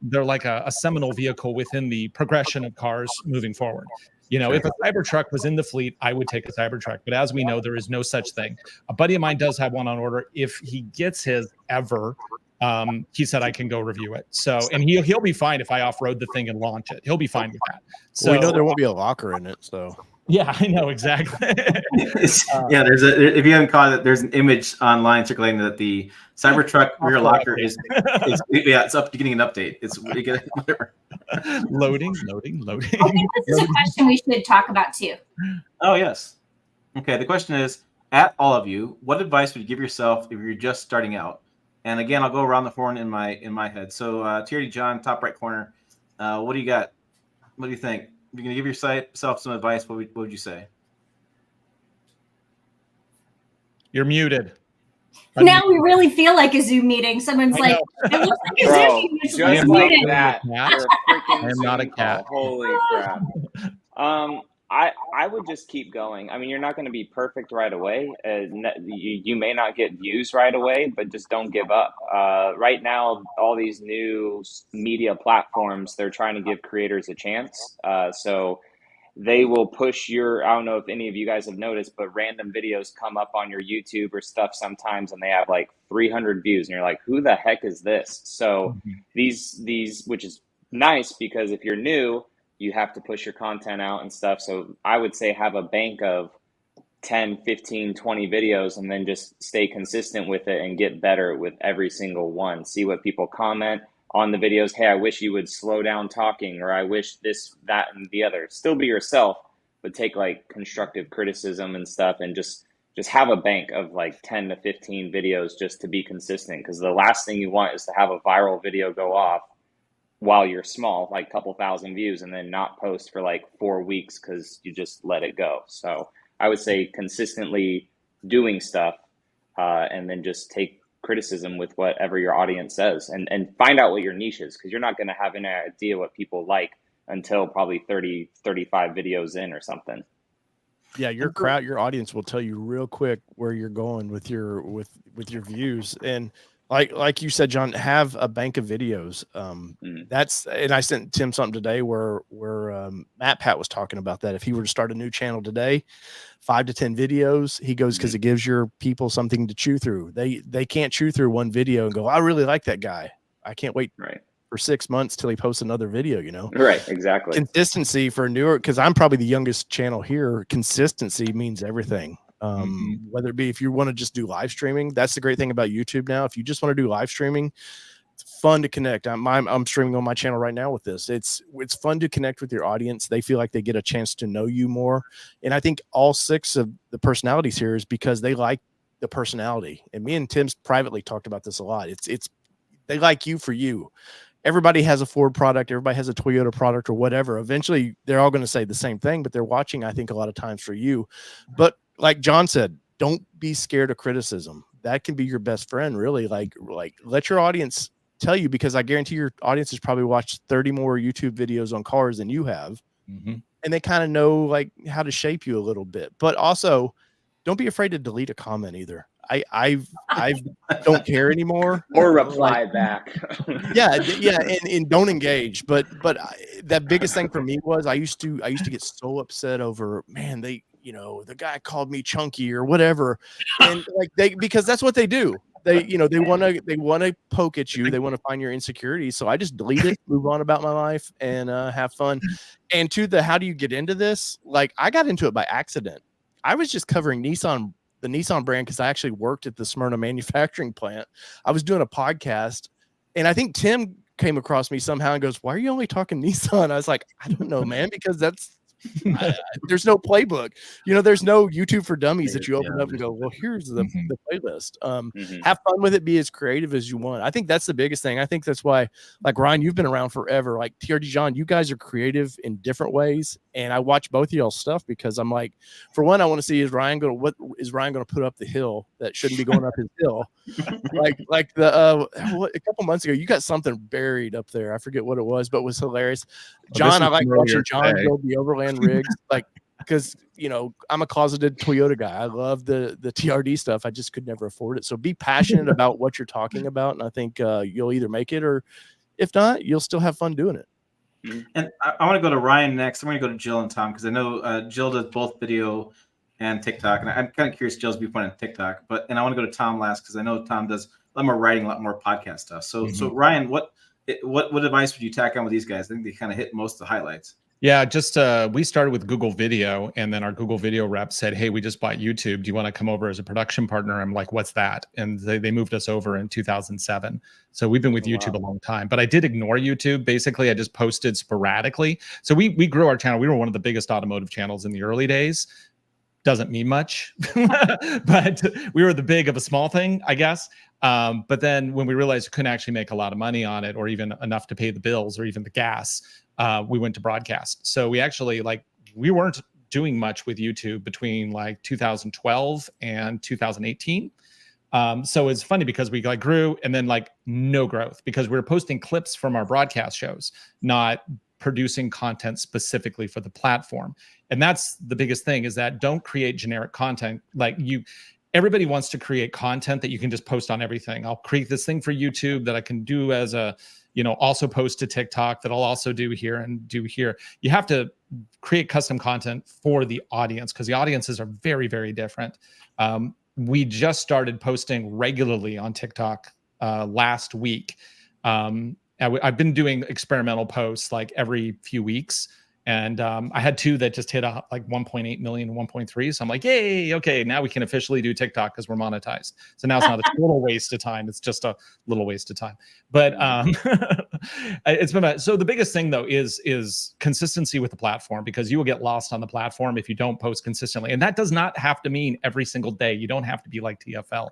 they're like a seminal vehicle within the progression of cars moving forward. If a Cybertruck was in the fleet, I would take a Cybertruck. But as we know, there is no such thing. A buddy of mine does have one on order. If he gets his ever, he said I can go review it. So, and he'll be fine if I off-road the thing and launch it. He'll be fine with that. So we know there won't be a locker in it. So yeah, I know exactly. Yeah, if you haven't caught it, there's an image online circulating that the Cybertruck rear locker is it's up to getting an update. It's whatever. Loading. I think this is a question we should talk about too. Oh yes. Okay. The question is, at all of you, what advice would you give yourself if you're just starting out? And again, I'll go around the horn in my head. So, Thierry John, top right corner. What do you got? What do you think? If you're gonna give yourself some advice, what would you say? You're muted. Now we really feel like a Zoom meeting. Someone's like, it looks like a Zoom meeting. Just like muted. that. I am not a cat. Holy crap. I would just keep going. I mean, you're not going to be perfect right away. You may not get views right away, but just don't give up. Right now, all these new media platforms, they're trying to give creators a chance. So they will push I don't know if any of you guys have noticed, but random videos come up on your YouTube or stuff sometimes, and they have like 300 views, and you're like, who the heck is this? So these, which is nice because if you're new, you have to push your content out and stuff. So I would say have a bank of 10, 15, 20 videos and then just stay consistent with it and get better with every single one. See what people comment on the videos. Hey, I wish you would slow down talking, or I wish this, that, and the other. Still be yourself, but take like constructive criticism and stuff and just have a bank of like 10 to 15 videos just to be consistent. Because the last thing you want is to have a viral video go off while you're small, like a couple thousand views, and then not post for like 4 weeks because you just let it go. So I would say consistently doing stuff and then just take criticism with whatever your audience says and find out what your niche is, because you're not going to have any idea what people like until probably 30, 35 videos in or something. Yeah, your crowd, your audience will tell you real quick where you're going with your views. And like you said, John, have a bank of videos. And I sent Tim something today where Matt Pat was talking about that. If he were to start a new channel today, 5 to 10 videos, he goes, because it gives your people something to chew through. They can't chew through one video and go, I really like that guy. I can't wait for 6 months till he posts another video, Right, exactly. Consistency for newer, because I'm probably the youngest channel here. Consistency means everything. Whether it be if you want to just do live streaming, that's the great thing about YouTube now. If you just want to do live streaming, it's fun to connect. I'm streaming on my channel right now with this. It's fun to connect with your audience. They feel like they get a chance to know you more. And I think all 6 of the personalities here is because they like the personality. And me and Tim's privately talked about this a lot. It's they like you for you. Everybody has a Ford product. Everybody has a Toyota product or whatever. Eventually, they're all going to say the same thing, but they're watching, I think, a lot of times for you. But like John said, don't be scared of criticism. That can be your best friend, really. Like let your audience tell you, because I guarantee your audience has probably watched 30 more YouTube videos on cars than you have. And they kind of know like how to shape you a little bit. But also, don't be afraid to delete a comment either. I don't care anymore. Or reply back. yeah, and don't engage. But that biggest thing for me was I used to get so upset over, man, the guy called me chunky or whatever. And like because that's what they do. they want to poke at you. They want to find your insecurities. So I just delete it, move on about my life, and have fun. And to the how do you get into this? Like, I got into it by accident. I was just covering the Nissan brand because I actually worked at the Smyrna manufacturing plant. I was doing a podcast, and I think Tim came across me somehow and goes, "Why are you only talking Nissan?" I was like, "I don't know, man, because there's no playbook. There's no YouTube for Dummies that you open up and go, well, here's the playlist. Have fun with it. Be as creative as you want. I think that's the biggest thing. I think that's why, like, Ryan, you've been around forever. Like TRD John, you guys are creative in different ways. And I watch both of y'all's stuff because I'm like, for one, I want to see what is Ryan going to put up the hill that shouldn't be going up his hill? like a couple months ago, you got something buried up there. I forget what it was, but it was hilarious. John, I like watching John build the overland rigs, like, because I'm a closeted Toyota guy. I love the TRD stuff. I just could never afford it. So be passionate about what you're talking about, and I think you'll either make it, or if not, you'll still have fun doing it. And I want to go to Ryan next. I'm going to go to Jill and Tom because I know Jill does both video and TikTok, and I'm kind of curious Jill's viewpoint on TikTok. And I want to go to Tom last because I know Tom does a lot more writing, a lot more podcast stuff. So Ryan, what advice would you tack on with these guys? I think they kind of hit most of the highlights. Yeah, just we started with Google Video, and then our Google Video rep said, "Hey, we just bought YouTube. Do you want to come over as a production partner?" I'm like, "What's that?" And they moved us over in 2007. So we've been with YouTube a long time. But I did ignore YouTube. Basically, I just posted sporadically. So we grew our channel. We were one of the biggest automotive channels in the early days. Doesn't mean much, but we were the big of a small thing, I guess. But then when we realized we couldn't actually make a lot of money on it, or even enough to pay the bills or even the gas, we went to broadcast. So we actually we weren't doing much with YouTube between 2012 and 2018. So it's funny because we grew and then no growth because we were posting clips from our broadcast shows, not producing content specifically for the platform. And that's the biggest thing, is that don't create generic content. Everybody wants to create content that you can just post on everything. I'll create this thing for YouTube that I can do as a, also post to TikTok that I'll also do here and do here. You have to create custom content for the audience because the audiences are very, very different. We just started posting regularly on TikTok last week. I've been doing experimental posts every few weeks. And I had two that just hit 1.8 million, 1.3. So I'm like, yay, okay, now we can officially do TikTok because we're monetized. So now it's not a total waste of time. It's just a little waste of time. But it's been bad. So the biggest thing, though, is consistency with the platform, because you will get lost on the platform if you don't post consistently. And that does not have to mean every single day. You don't have to be like TFL.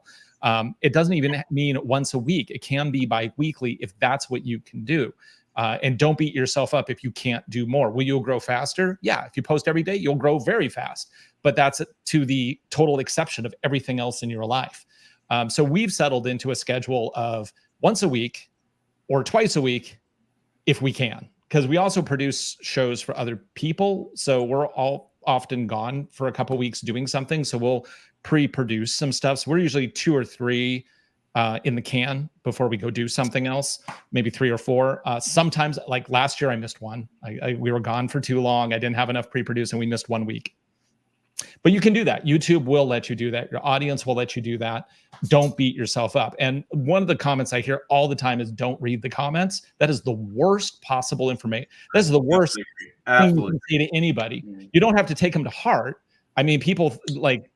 It doesn't even mean once a week. It can be bi-weekly if that's what you can do. And don't beat yourself up if you can't do more. Will you grow faster? Yeah. If you post every day, you'll grow very fast. But that's to the total exception of everything else in your life. So we've settled into a schedule of once a week or twice a week if we can, because we also produce shows for other people. So we're all often gone for a couple of weeks doing something. So we'll pre-produce some stuff. So we're usually 2 or 3 in the can before we go do something else, maybe 3 or 4. Sometimes, like last year, I missed one. We were gone for too long. I didn't have enough pre-produce and we missed 1 week. But you can do that. YouTube will let you do that. Your audience will let you do that. Don't beat yourself up. And one of the comments I hear all the time is don't read the comments. That is the worst possible information. That's the worst thing you can say to anybody. You don't have to take them to heart. I mean, people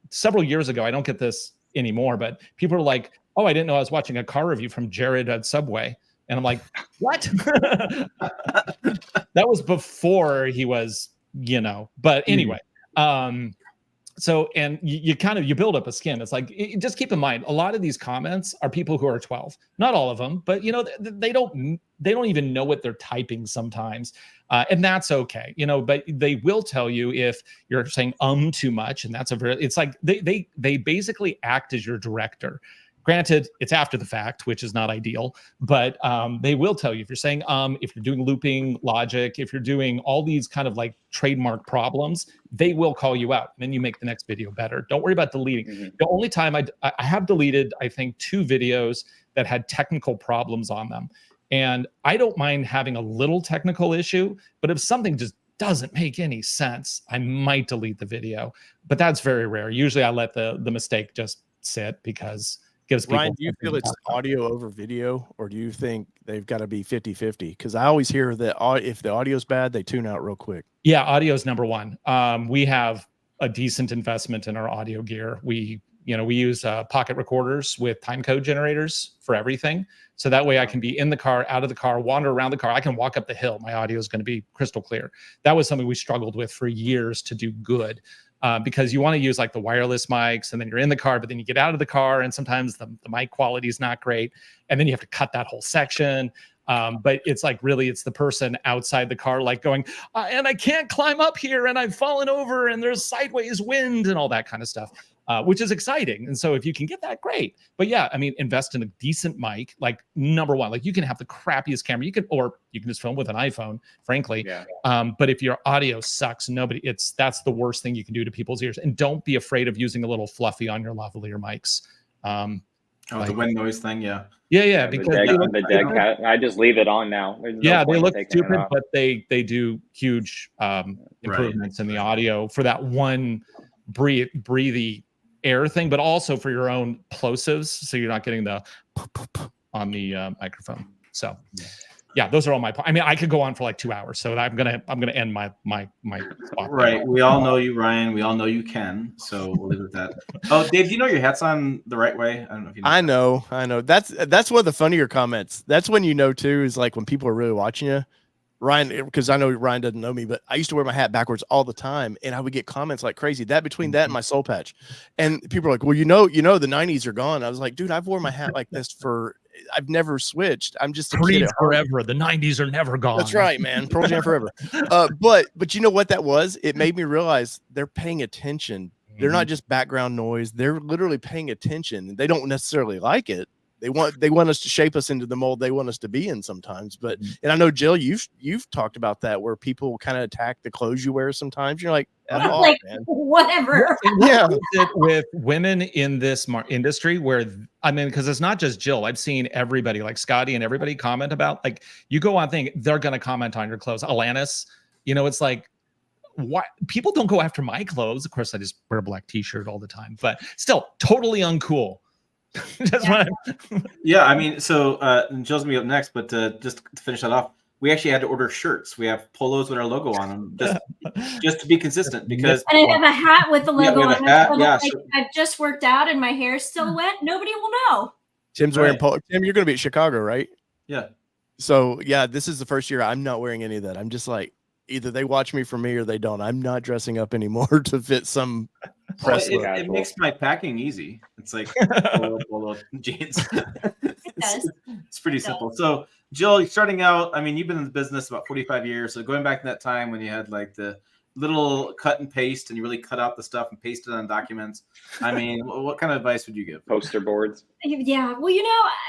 several years ago, I don't get this anymore, but people are like, oh, I didn't know I was watching a car review from Jared at Subway. And I'm like, what? That was before he was, but anyway. So, and you build up a skin. It's just keep in mind, a lot of these comments are people who are 12, not all of them, but they don't even know what they're typing sometimes. And that's okay, but they will tell you if you're saying too much. And that's it's like, they basically act as your director. Granted, it's after the fact, which is not ideal, but they will tell you if you're saying, if you're doing looping logic, if you're doing all these kind of trademark problems, they will call you out. And then you make the next video better. Don't worry about deleting. Mm-hmm. The only time I have deleted, I think, 2 videos that had technical problems on them. And I don't mind having a little technical issue, but if something just doesn't make any sense, I might delete the video. But that's very rare. Usually I let the mistake just sit because gives people. Ryan, do you feel it's audio over video, or do you think they've got to be 50-50? Because I always hear that if the audio's bad, they tune out real quick. Yeah, audio is number one. We have a decent investment in our audio gear. We use pocket recorders with time code generators for everything. So that way I can be in the car, out of the car, wander around the car. I can walk up the hill. My audio is going to be crystal clear. That was something we struggled with for years to do good, because you want to use like the wireless mics, and then you're in the car, but then you get out of the car and sometimes the mic quality is not great. And then you have to cut that whole section. But it's like, really, it's the person outside the car, like going, and I can't climb up here, and I've fallen over, and there's sideways wind and all that kind of stuff, which is exciting. And so if you can get that, great. But yeah, I mean, invest in a decent mic, like number one. Like you can have the crappiest camera, or you can just film with an iPhone, frankly. Yeah. But if your audio sucks, that's the worst thing you can do to people's ears. And don't be afraid of using a little fluffy on your lavalier mics. The wind noise thing, yeah. Yeah, because the dead cat. I just leave it on now. They look stupid, but they do huge improvements in the audio for that one breathy air thing, but also for your own plosives, so you're not getting the on the microphone. So yeah, those are all my points. I mean, I could go on for like 2 hours, so I'm gonna end my spot. Right. We all know you, Ryan. We all know you can. So we'll leave it at that. Oh, Dave, do you know your hat's on the right way? I don't know if you know. I know. That's one of the funnier comments. That's when you know too, is like when people are really watching you. Ryan, because I know Ryan doesn't know me, but I used to wear my hat backwards all the time, and I would get comments like crazy. That between that and my soul patch, and people are like, "Well, you know, the '90s are gone." I was like, "Dude, I've worn my hat like this I've never switched. I'm just a kid forever. The '90s are never gone." That's right, man. Pearl Jam forever. But you know what that was? It made me realize they're paying attention. They're not just background noise. They're literally paying attention. They don't necessarily like it. They want us to shape us into the mold they want us to be in sometimes. But and I know, Jill, you've talked about that, where people kind of attack the clothes you wear sometimes. You're like, like man. Whatever. Yeah, with women in this industry, where I mean, because it's not just Jill. I've seen everybody, like Scotty and everybody, comment about, like, you go on thing, they're going to comment on your clothes. Alanis, it's like, why people don't go after my clothes. Of course, I just wear a black t-shirt all the time, but still totally uncool. Yeah, I mean, so Jill's gonna be up next, but just to finish that off, we actually had to order shirts. We have polos with our logo on them, just to be consistent. Because and I have a hat with the logo on it. So I've just worked out and my hair's still wet. Nobody will know. Tim's wearing polo. Tim, you're gonna be at Chicago, right? Yeah. So yeah, this is the first year I'm not wearing any of that. I'm just like, either they watch me for me or they don't. I'm not dressing up anymore to fit some press. It makes my packing easy. It's like polo jeans. It's pretty simple. So Jill, starting out, I mean, you've been in the business about 45 years. So going back to that time when you had like the little cut and paste and you really cut out the stuff and pasted on documents. I mean, what kind of advice would you give? Poster boards. Yeah. Well,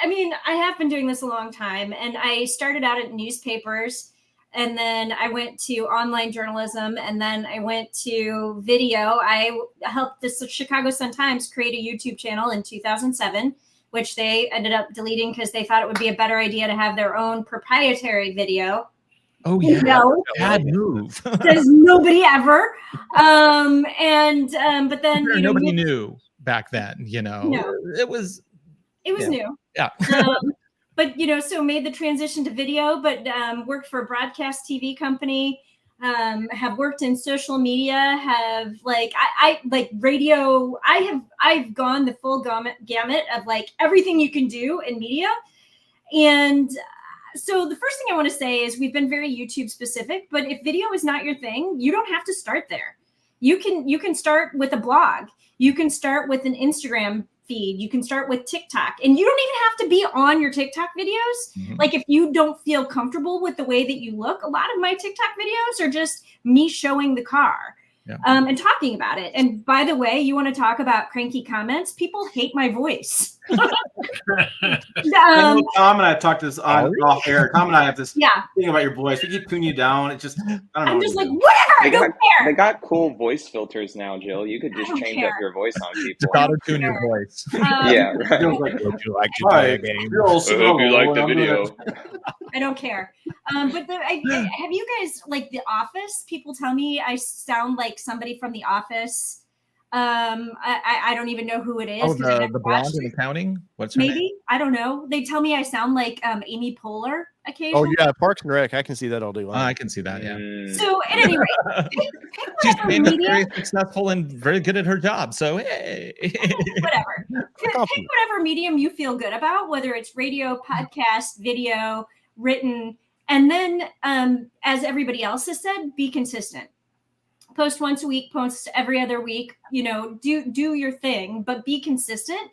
I mean, I have been doing this a long time, and I started out at newspapers. And then I went to online journalism, and then I went to video. I helped the Chicago Sun-Times create a YouTube channel in 2007, which they ended up deleting because they thought it would be a better idea to have their own proprietary video. Oh, yeah. Bad move. Does nobody ever. But then nobody knew back then, No. It was new. Yeah. But, so made the transition to video, but worked for a broadcast TV company, have worked in social media, have I like radio. I've gone the full gamut of like everything you can do in media. And so the first thing I want to say is we've been very YouTube specific, but if video is not your thing, you don't have to start there. You can start with a blog. You can start with an Instagram feed. You can start with TikTok, and you don't even have to be on your TikTok videos. Mm-hmm. Like if you don't feel comfortable with the way that you look, a lot of my TikTok videos are just me showing the car and talking about it. And by the way, you want to talk about cranky comments? People hate my voice. Tom and I talked this off air. Tom and I have this thing about your voice. We keep tuning you down. It just, I don't know. I'm just like, whatever. I don't care. They got cool voice filters now, Jill. You could just change up your voice on people. Auto tune your voice. Yeah. Right. Would you like to play a game? I hope you like the video. I don't care. But have you guys, like The Office? People tell me I sound like somebody from The Office. I don't even know who it is. Oh, 'cause I never the blonde watched in it. accounting. What's her name? Maybe, I don't know. They tell me I sound like Amy Poehler Oh occasionally. yeah, Parks and Rec. I can see that all day long. I can see that. Yeah. So at any rate, pick She's whatever famous, media, very successful, and very good at her job. So hey. whatever. Pick whatever medium you feel good about, whether it's radio, podcast, video, written, and then as everybody else has said, be consistent. Post once a week, post every other week. You know, do your thing, but be consistent,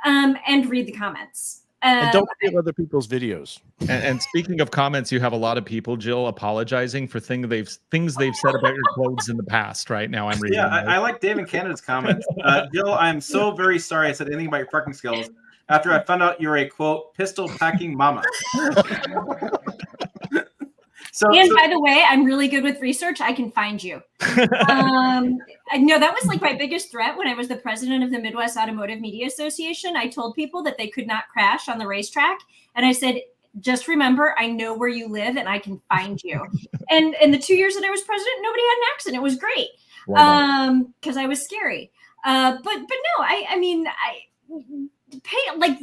and read the comments. And don't steal other people's videos. And speaking of comments, you have a lot of people, Jill, apologizing for things they've said about your clothes in the past. Right now, I'm reading. Yeah, I like David Canada's comments. Jill, I'm so very sorry I said anything about your parking skills after I found out you're a quote pistol packing mama. And by the way, I'm really good with research. I can find you. No, that was like my biggest threat when I was the president of the Midwest Automotive Media Association. I told people that they could not crash on the racetrack. And I said, just remember, I know where you live and I can find you. And in the 2 years that I was president, nobody had an accident. It was great. Because I was scary. But no, I mean,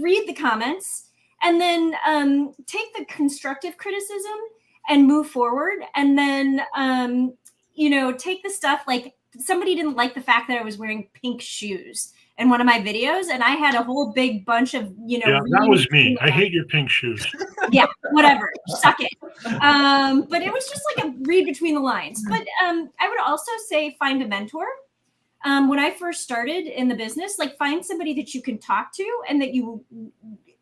read the comments and then take the constructive criticism and move forward. And then, take the stuff like somebody didn't like the fact that I was wearing pink shoes in one of my videos. And I had a whole big bunch of, Yeah, that was me. I hate your pink shoes. Yeah, whatever. Suck it. But it was just like a read between the lines. But I would also say find a mentor. When I first started in the business, like find somebody that you can talk to and that you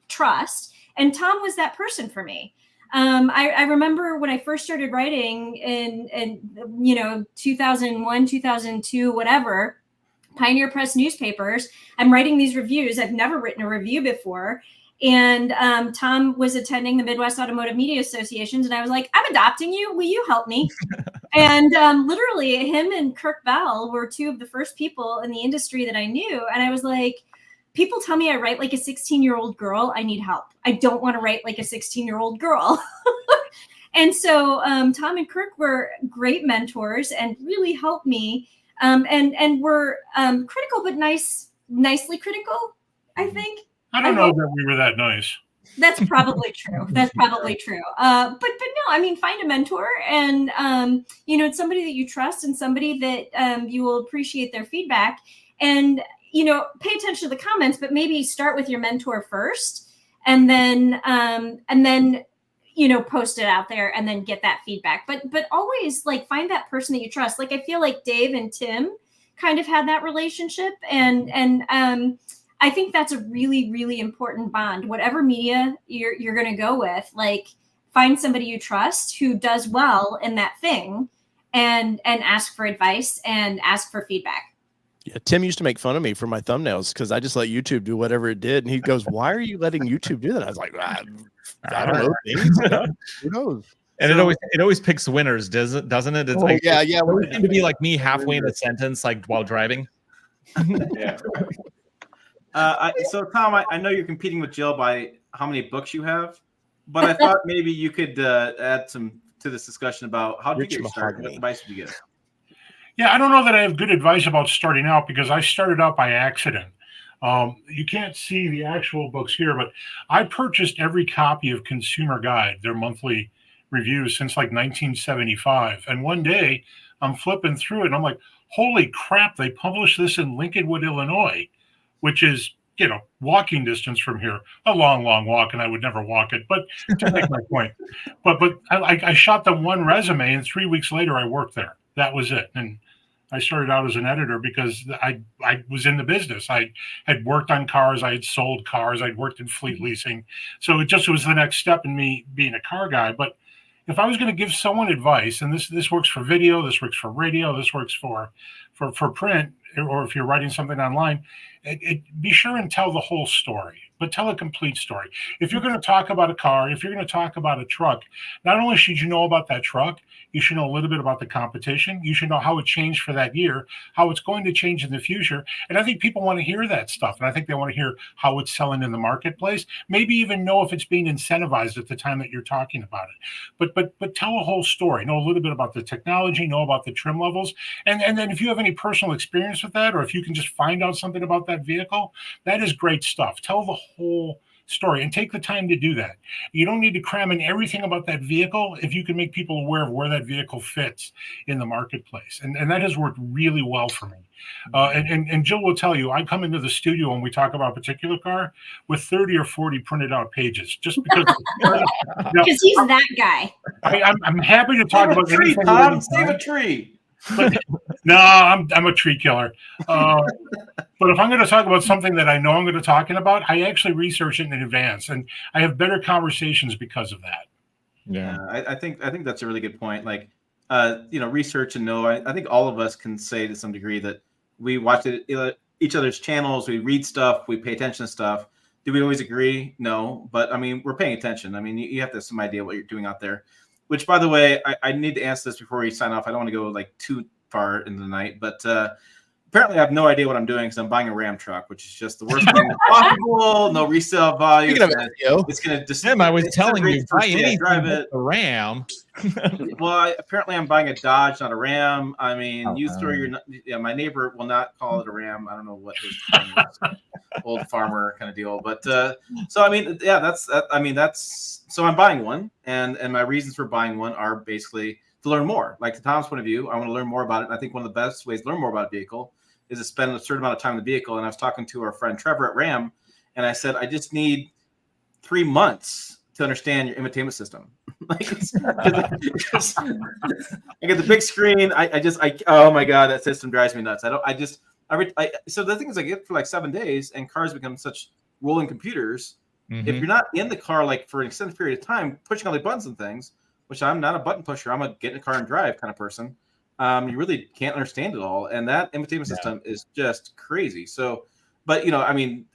trust. And Tom was that person for me. I remember when I first started writing in 2001, 2002, whatever, Pioneer Press newspapers. I'm writing these reviews. I've never written a review before. And Tom was attending the Midwest Automotive Media Associations. And I was like, I'm adopting you. Will you help me? And literally him and Kirk Bell were two of the first people in the industry that I knew. And I was like, people tell me I write like a 16-year-old girl. I need help. I don't want to write like a 16-year-old girl. And so Tom and Kirk were great mentors and really helped me and were critical, but nicely critical, I think. I don't know that we were that nice. That's probably true. That's probably true. But no, I mean, find a mentor and, somebody that you trust and somebody that you will appreciate their feedback. And pay attention to the comments, but maybe start with your mentor first and then post it out there and then get that feedback. But always like find that person that you trust. Like I feel like Dave and Tim kind of had that relationship and I think that's a really, really important bond. Whatever media you're going to go with, like find somebody you trust who does well in that thing and ask for advice and ask for feedback. Yeah, Tim used to make fun of me for my thumbnails because I just let YouTube do whatever it did. And he goes, "Why are you letting YouTube do that?" I was like, I don't know. Things. Who knows? And it always picks winners, doesn't it? It's like, yeah. It always seem to be like me halfway in a sentence, like while driving. Yeah. So Tom, I know you're competing with Jill by how many books you have, but I thought maybe you could add some to this discussion about how did you get started? What advice did you get? Yeah, I don't know that I have good advice about starting out because I started out by accident. You can't see the actual books here, but I purchased every copy of Consumer Guide, their monthly reviews, since like 1975. And one day I'm flipping through it and I'm like, holy crap, they published this in Lincolnwood, Illinois, which is, walking distance from here, a long, long walk, and I would never walk it, but to make my point. But I shot them one resume and 3 weeks later I worked there. That was it. And I started out as an editor because I was in the business. I had worked on cars. I had sold cars. I'd worked in fleet leasing. So it just was the next step in me being a car guy. But if I was going to give someone advice, and this works for video, this works for radio, this works for print, or if you're writing something online, be sure and tell the whole story, but tell a complete story. If you're going to talk about a car, if you're going to talk about a truck, not only should you know about that truck, You should know a little bit about the competition. You should know how it changed for that year, how it's going to change in the future. And I think people want to hear that stuff. And I think they want to hear how it's selling in the marketplace, maybe even know if it's being incentivized at the time that you're talking about it. But tell a whole story, know a little bit about the technology, know about the trim levels. And then if you have any personal experience with that, or if you can just find out something about that vehicle, that is great stuff. Tell the whole story and take the time to do that. You don't need to cram in everything about that vehicle if you can make people aware of where that vehicle fits in the marketplace. And that has worked really well for me. And Jill will tell you, I come into the studio when we talk about a particular car with 30 or 40 printed out pages, just because because he's that guy. I'm happy to talk about tree, anything. Tom, save a tree. No, I'm a tree killer. But if I'm going to talk about something that I know I'm going to talk about, I actually research it in advance, and I have better conversations because of that. Yeah, I think that's a really good point. Like, research and know. I think all of us can say to some degree that we watch each other's channels, we read stuff, we pay attention to stuff. Do we always agree? No, but I mean, we're paying attention. I mean, you have to have some idea what you're doing out there. Which, by the way, I need to answer this before we sign off. I don't want to go like too far into the night, but apparently I have no idea what I'm doing because I'm buying a Ram truck, which is just the worst thing possible. No resale value. It's going to just. Tim, I was telling you, buy anything but the Ram. Well, apparently I'm buying a Dodge, not a Ram. I mean, you throw your my neighbor will not call it a Ram. I don't know what his thing is. Old farmer kind of deal, but so I mean, yeah, that's so I'm buying one, and my reasons for buying one are basically to learn more. Like to Tom's point of view, I want to learn more about it. And I think one of the best ways to learn more about a vehicle is to spend a certain amount of time in the vehicle. And I was talking to our friend Trevor at Ram, and I said, I just need 3 months to understand your infotainment system. Like, I get the big screen. Oh my God, that system drives me nuts. So the thing is, I get it for like 7 days, and cars become such rolling computers. Mm-hmm. If you're not in the car like for an extended period of time, pushing all the buttons and things, which I'm not a button pusher, I'm a get in a car and drive kind of person. You really can't understand it all, and that infotainment system is just crazy. So, but I mean,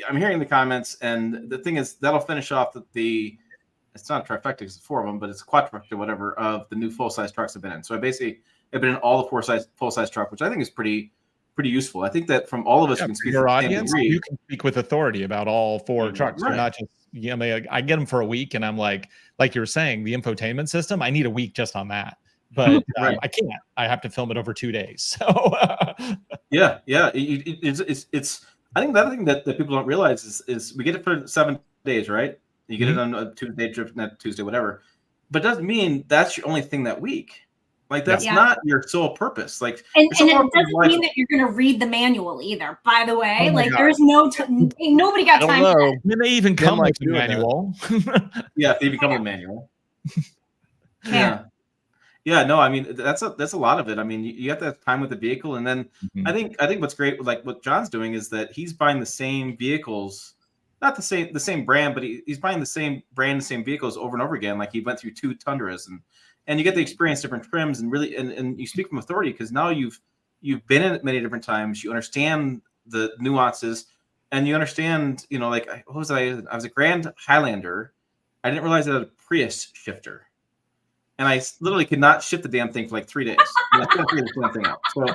I'm hearing the comments, and the thing is that'll finish off it's not a trifecta, it's 4 of them, but it's a quadrifecta, whatever, of the new full size trucks I've been in. So I basically have been in all the full size truck, which I think is pretty useful. I think that from all of us who can speak your audience, you can speak with authority about all 4 trucks. Right. You're not just I get them for a week, and I'm like you were saying, the infotainment system, I need a week just on that. But right. I can't. I have to film it over 2 days. So yeah. It's. I think the other thing that people don't realize is we get it for 7 days, right? You get it on a Tuesday, not Tuesday, whatever. But it doesn't mean that's your only thing that week. Like that's not your sole purpose. Like, and it doesn't mean that you're going to read the manual either. By the way, there's nobody got time. For that. They even come with the manual. Yeah, they become a manual. Yeah. No, I mean that's a lot of it. I mean, you have to have time with the vehicle, and then I think what's great with like what John's doing is that he's buying the same vehicles, not the same brand, but he's buying the same brand, the same vehicles over and over again. Like he went through 2 Tundras and you get to experience different trims and really and you speak from authority because now you've been in it many different times. You understand the nuances and you understand, like what was I was a Grand Highlander. I didn't realize it had a Prius shifter. And I literally could not shift the damn thing for like 3 days. And I couldn't figure the damn thing out. So,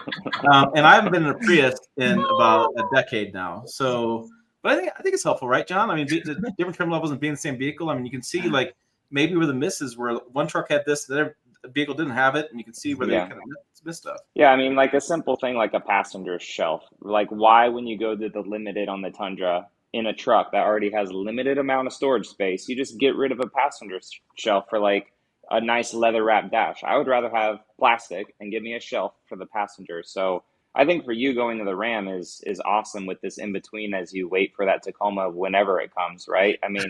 and I haven't been in a Prius in about a decade now. So, but I think it's helpful, right, John? I mean, the different trim levels and being the same vehicle. I mean, you can see like maybe where the misses were. One truck had this, the other vehicle didn't have it, and you can see where they kind of missed stuff. Yeah, I mean, like a simple thing like a passenger shelf. Like, why when you go to the limited on the Tundra in a truck that already has a limited amount of storage space, you just get rid of a passenger shelf for like a nice leather wrapped dash. I would rather have plastic and give me a shelf for the passenger. So I think for you going to the Ram is awesome with this in between as you wait for that Tacoma whenever it comes, right? I mean,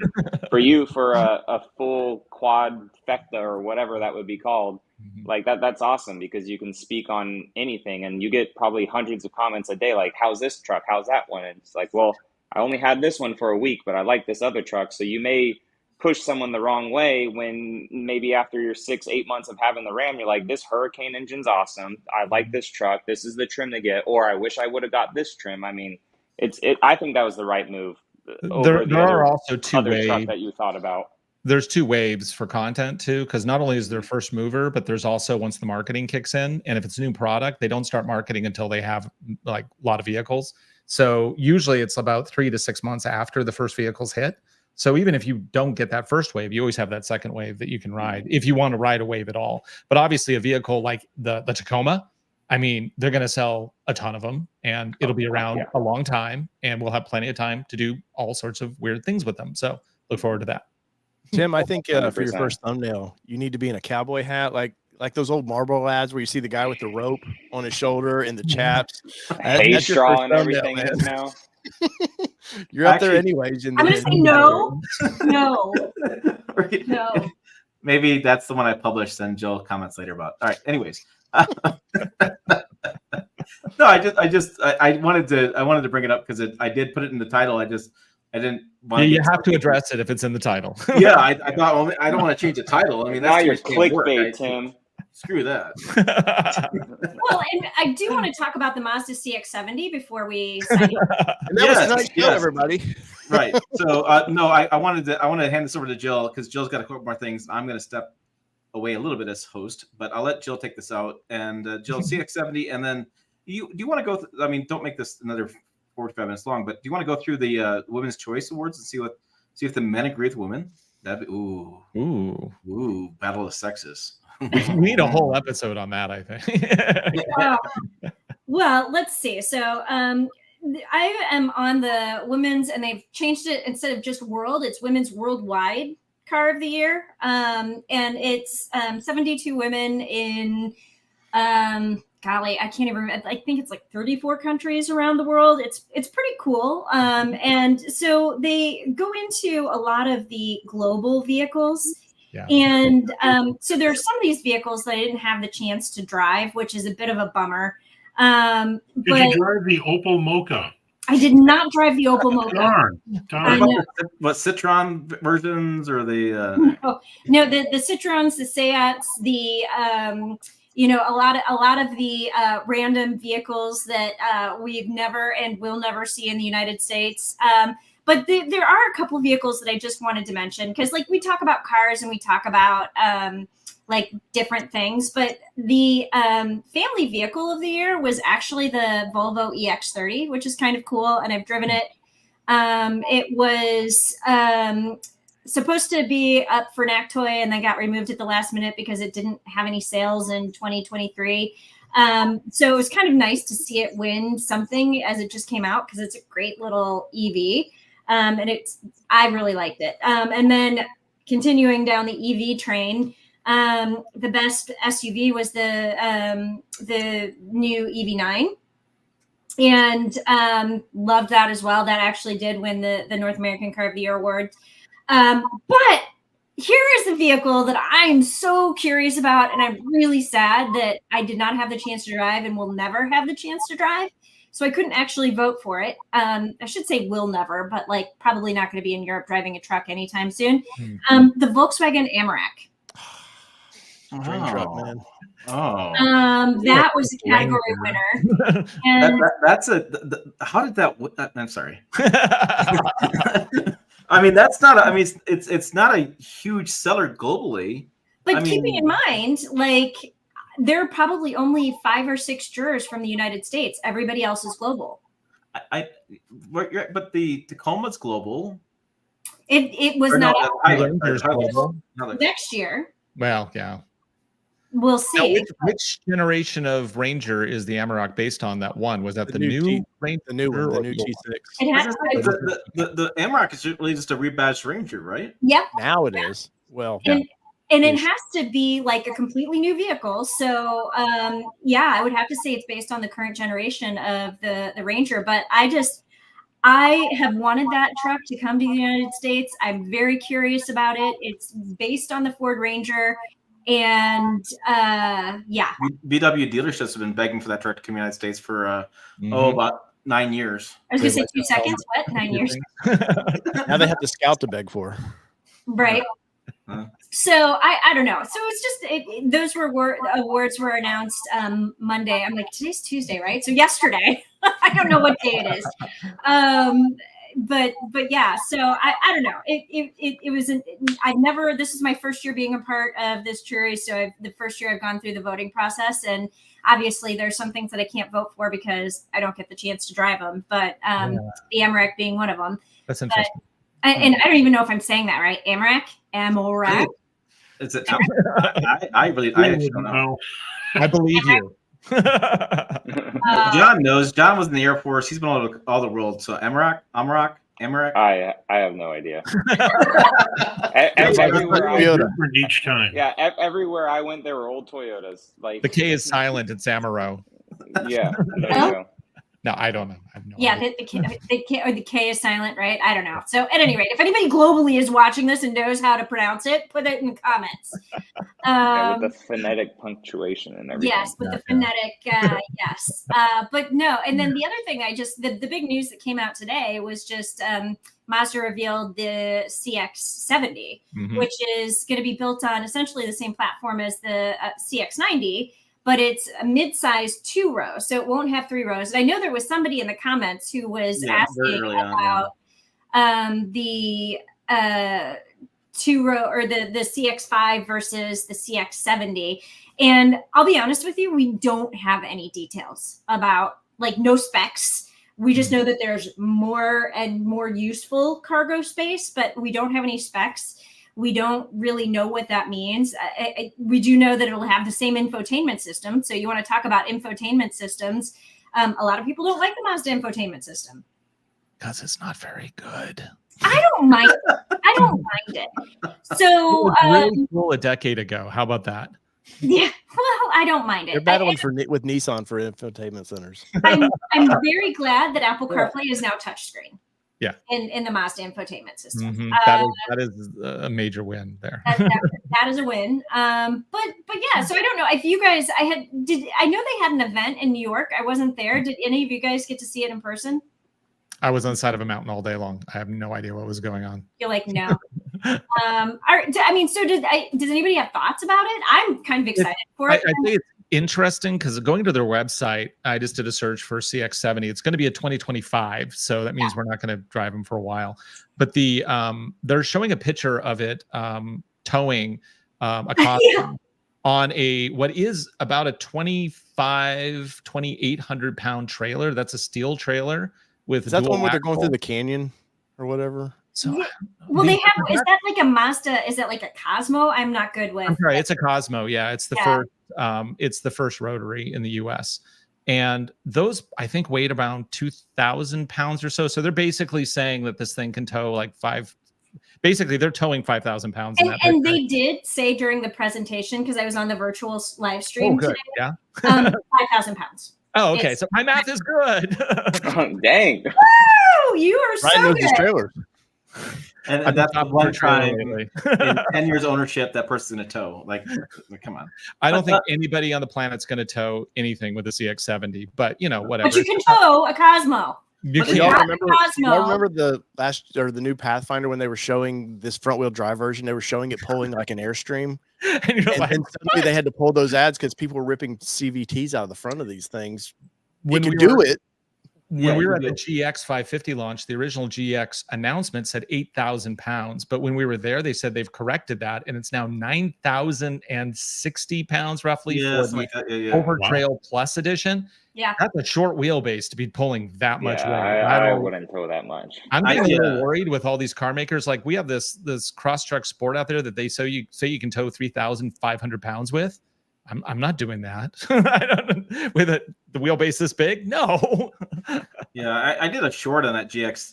for you for a full quadfecta or whatever that would be called, like that's awesome because you can speak on anything and you get probably hundreds of comments a day like, how's this truck? How's that one? And it's like, well, I only had this one for a week, but I like this other truck. So you may push someone the wrong way when maybe after your 6-8 months of having the Ram, you're like, this Hurricane engine's awesome. I like this truck. This is the trim to get, or I wish I would have got this trim. I mean, I think that was the right move. There are also 2 other ways truck that you thought about. there's two waves for content too, because not only is there first mover, but there's also once the marketing kicks in, and if it's a new product, they don't start marketing until they have like a lot of vehicles. So usually it's about 3 to 6 months after the first vehicles hit. So even if you don't get that first wave, you always have that second wave that you can ride if you want to ride a wave at all. But obviously a vehicle like the Tacoma, I mean, they're going to sell a ton of them and it'll be around a long time and we'll have plenty of time to do all sorts of weird things with them. So look forward to that. Tim, I think for your first thumbnail, you need to be in a cowboy hat, like those old Marlboro ads where you see the guy with the rope on his shoulder and the chaps. Hay straw and everything in his mouth. You're up there anyways. I'm going to say no. No. Maybe that's the one I published and Jill comments later about. All right. Anyways. No, I wanted to bring it up because I did put it in the title. I didn't want you have to address it if it's in the title. Yeah, I thought, well, I don't want to change the title. I mean, that's now you're clickbait, Tim. Screw that. Well, and I do want to talk about the Mazda CX-70 before we sign off. And that was a nice show, everybody. Right. So no, I wanted to hand this over to Jill because Jill's got a couple more things. I'm going to step away a little bit as host, but I'll let Jill take this out. And Jill, CX-70, and then do you want to go? I mean, don't make this another 45 minutes long, but do you want to go through the Women's Choice Awards and see if the men agree with women? That'd be ooh, battle of sexes. We need a whole episode on that, I think. Well, let's see. So I am on the women's, and they've changed it instead of just world, it's women's worldwide car of the year. And it's 72 women in golly, I can't even remember. I think it's like 34 countries around the world. It's pretty cool. And so they go into a lot of the global vehicles. Yeah. And so there are some of these vehicles that I didn't have the chance to drive, which is a bit of a bummer. Did you drive the Opel Mocha? I did not drive the Opel Mocha. Darn. What Citroen versions or the? No, the Citroens, the Seats, the a lot of the random vehicles that we've never and will never see in the United States. But there are a couple of vehicles that I just wanted to mention because, like, we talk about cars and we talk about like different things, but the family vehicle of the year was actually the Volvo EX30, which is kind of cool, and I've driven it. It was supposed to be up for NACTOY and then got removed at the last minute because it didn't have any sales in 2023. So it was kind of nice to see it win something as it just came out because it's a great little EV. And I really liked it. And then continuing down the EV train, the best SUV was the new EV9, and loved that as well. That actually did win the North American Car of the Year award. But here is the vehicle that I'm so curious about, and I'm really sad that I did not have the chance to drive and will never have the chance to drive. So I couldn't actually vote for it. I should say will never, but like probably not going to be in Europe driving a truck anytime soon. The Volkswagen Amarok. Dream truck, man. That was a category winner. And how did that? I'm sorry. I mean, that's not. I mean, it's not a huge seller globally. But keeping in mind, like, there are probably only 5 or 6 jurors from the United States. Everybody else is global. But the Tacoma's global. It was not global. Next year. Well, yeah. We'll see. Now, which generation of Ranger is the Amarok based on? That one was that the new Ranger, the new one, the new G6. The Amarok is really just a rebadged Ranger, right? Yep. Now it is. Well, and it has to be like a completely new vehicle. So, yeah, I would have to say it's based on the current generation of the Ranger. But I have wanted that truck to come to the United States. I'm very curious about it. It's based on the Ford Ranger. And yeah, VW dealerships have been begging for that truck to come to the United States for about 9 years. I was gonna say 2 seconds. What? 9 years? Now they have the Scout to beg for. Right. So I don't know. So it's just those awards were announced Monday. I'm like, today's Tuesday, right? So yesterday. I don't know what day it is. but yeah, so I don't know. It was I've never. This is my first year being a part of this jury, so the first year I've gone through the voting process, and obviously there's some things that I can't vote for because I don't get the chance to drive them. But the Amrak being one of them. That's interesting. And I don't even know if I'm saying that right. Amrak. Is it? I actually don't know. I believe you. John knows. John was in the Air Force. He's been all the world. So Amrak. I have no idea. Each time. Yeah, everywhere I went, there were old Toyotas. Like the K is silent. It's Amaro. Yeah. There you go. No, I don't know. I have no idea. The K is silent, right? I don't know. So at any rate, if anybody globally is watching this and knows how to pronounce it, put it in the comments. With the phonetic punctuation and everything. Yes, with the phonetic, yes. But no, and then the other thing the big news that came out today was just Mazda revealed the CX-70, which is going to be built on essentially the same platform as the CX-90, but it's a mid-size 2-row, so it won't have 3 rows. And I know there was somebody in the comments who was asking about the 2-row or the CX-5 versus the CX-70. And I'll be honest with you, we don't have any details about, like, no specs. We just know that there's more and more useful cargo space, but we don't have any specs. We don't really know what that means. We do know that it'll have the same infotainment system. So you want to talk about infotainment systems. A lot of people don't like the Mazda infotainment system. Because it's not very good. I don't mind it. So it was really cool a decade ago. How about that? Yeah, well, I don't mind it. They're battling with Nissan for infotainment centers. I'm very glad that Apple CarPlay is now touchscreen. Yeah, in the Mazda infotainment system. That is a major win there. That is a win. But yeah, so I don't know if you guys. I know they had an event in New York. I wasn't there. Did any of you guys get to see it in person? I was on the side of a mountain all day long. I have no idea what was going on. You're like, no. So does anybody have thoughts about it? I'm kind of excited for it. I think it's interesting because going to their website, I just did a search for CX-70. It's going to be a 2025, so that means we're not going to drive them for a while. But they're showing a picture of it towing a costume on what is about a 2,800 pound trailer. That's a steel trailer with. Is that the one where they're going through the canyon or whatever? So, well, they have. Is that like a Mazda? Is that like a Cosmo? I'm not good with. I'm sorry, it's a Cosmo. Yeah, it's the first. It's the first rotary in the U.S. And those, I think, weighed around 2,000 pounds or so. So they're basically saying that this thing can tow like basically they're towing 5,000 pounds. And they did say during the presentation, because I was on the virtual live stream today, 5,000 pounds. Oh, okay. So my math is good. Dang. Woo! You are so good. Trailer. And that's one time in 10 years ownership that person's going to tow. Like, come on. I don't think anybody on the planet's going to tow anything with the CX-70, but whatever. But you can tow a Cosmo. Y'all remember the new Pathfinder when they were showing this front wheel drive version? They were showing it pulling like an Airstream. and suddenly they had to pull those ads because people were ripping CVTs out of the front of these things. When we do it. When we were at the GX 550 launch, the original GX announcement said 8,000 pounds. But when we were there, they said they've corrected that. And it's now 9,060 pounds roughly for the Overtrail Plus edition. Yeah. That's a short wheelbase to be pulling that much weight. I wouldn't tow that much. I'm getting a little worried with all these car makers. Like we have this Crosstrek Sport out there that they say you can tow 3,500 pounds with. I'm not doing that. With the wheelbase this big. No. Yeah, I did a short on that GX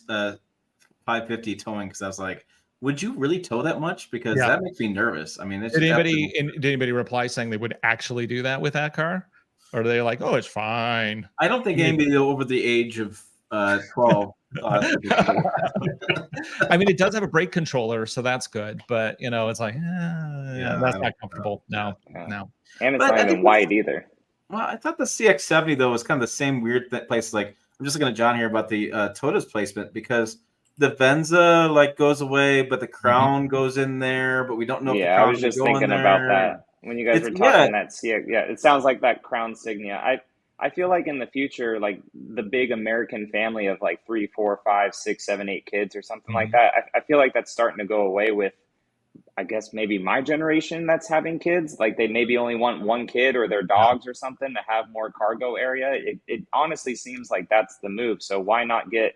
550 towing because I was like, would you really tow that much? Because that makes me nervous. I mean, did anybody reply saying they would actually do that with that car? Or are they like, oh, it's fine? I don't think anybody over the age of 12. I mean, it does have a brake controller, so that's good. But it's like, that's not comfortable. No. And it's not even wide either. Well, I thought the CX-70 though was kind of the same weird place. Like I'm just looking at John here about the Toyota's placement because the Venza goes away, but the Crown goes in there, but we don't know. Yeah, I was just thinking about that when you guys were talking that CX. Yeah, it sounds like that Crown Signia. I feel like in the future, like the big American family of like 3, 4, 5, 6, 7, 8 kids or something like that, I feel like that's starting to go away with, I guess, maybe my generation that's having kids. Like they maybe only want one kid or their dogs or something to have more cargo area. It honestly seems like that's the move. So why not get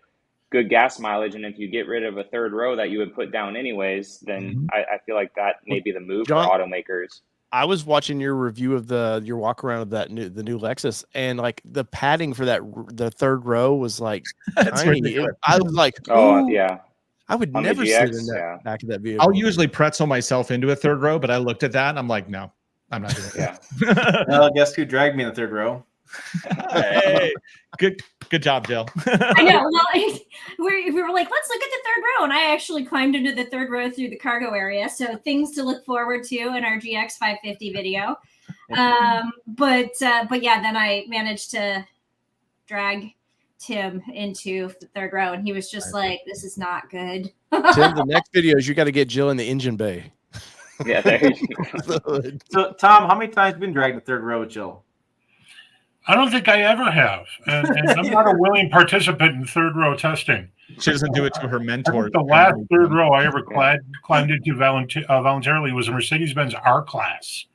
good gas mileage? And if you get rid of a third row that you would put down anyways, then I feel like that may be the move John, for automakers. I was watching your review of your walk around of the new Lexus, and like the padding for the third row was like tiny. I was like, oh yeah, I would on never the sit GX, in that yeah. back of that vehicle. I'll usually pretzel myself into a third row, but I looked at that and I'm like, no, I'm not doing it. Yeah. Well, guess who dragged me in the third row? Hey, good job, Jill. I know. Well, we were like, let's look at the third row, and I actually climbed into the third row through the cargo area. So things to look forward to in our GX 550 video. But yeah, then I managed to drag Tim into the third row, and he was just like, "This is not good." Tim, the next video is you got to get Jill in the engine bay. Yeah, there you go. So, Tom, how many times have you been dragged in the third row with Jill? I don't think I ever have, and I'm not a willing participant in third row testing. She doesn't do it to her I mentor. think the last third row I ever climbed into voluntarily was a Mercedes-Benz R-Class,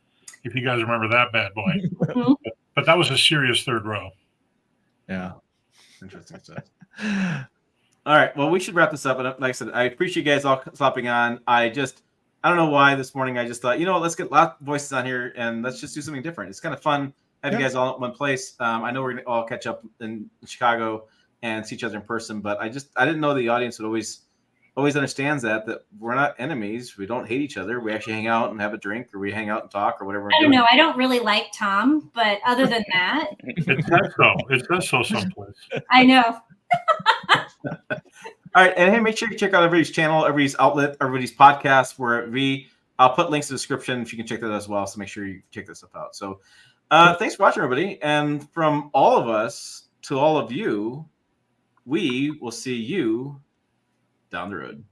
if you guys remember that bad boy. But that was a serious third row. Yeah. Interesting stuff. All right. Well, we should wrap this up. And like I said, I appreciate you guys all stopping on. I don't know why this morning I just thought, let's get a lot of voices on here and let's just do something different. It's kind of fun having you guys all at one place. I know we're going to all catch up in Chicago and see each other in person, but I didn't know the audience would always understands that we're not enemies. We don't hate each other. We actually hang out and have a drink, or we hang out and talk, or whatever. I don't know. I don't really like Tom, but other than that, It says so. It says so someplace. I know. All right, and hey, make sure you check out everybody's channel, everybody's outlet, everybody's podcast. I'll put links in the description if you can check that as well. So make sure you check this stuff out. So thanks for watching, everybody, and from all of us to all of you, we will see you down the road.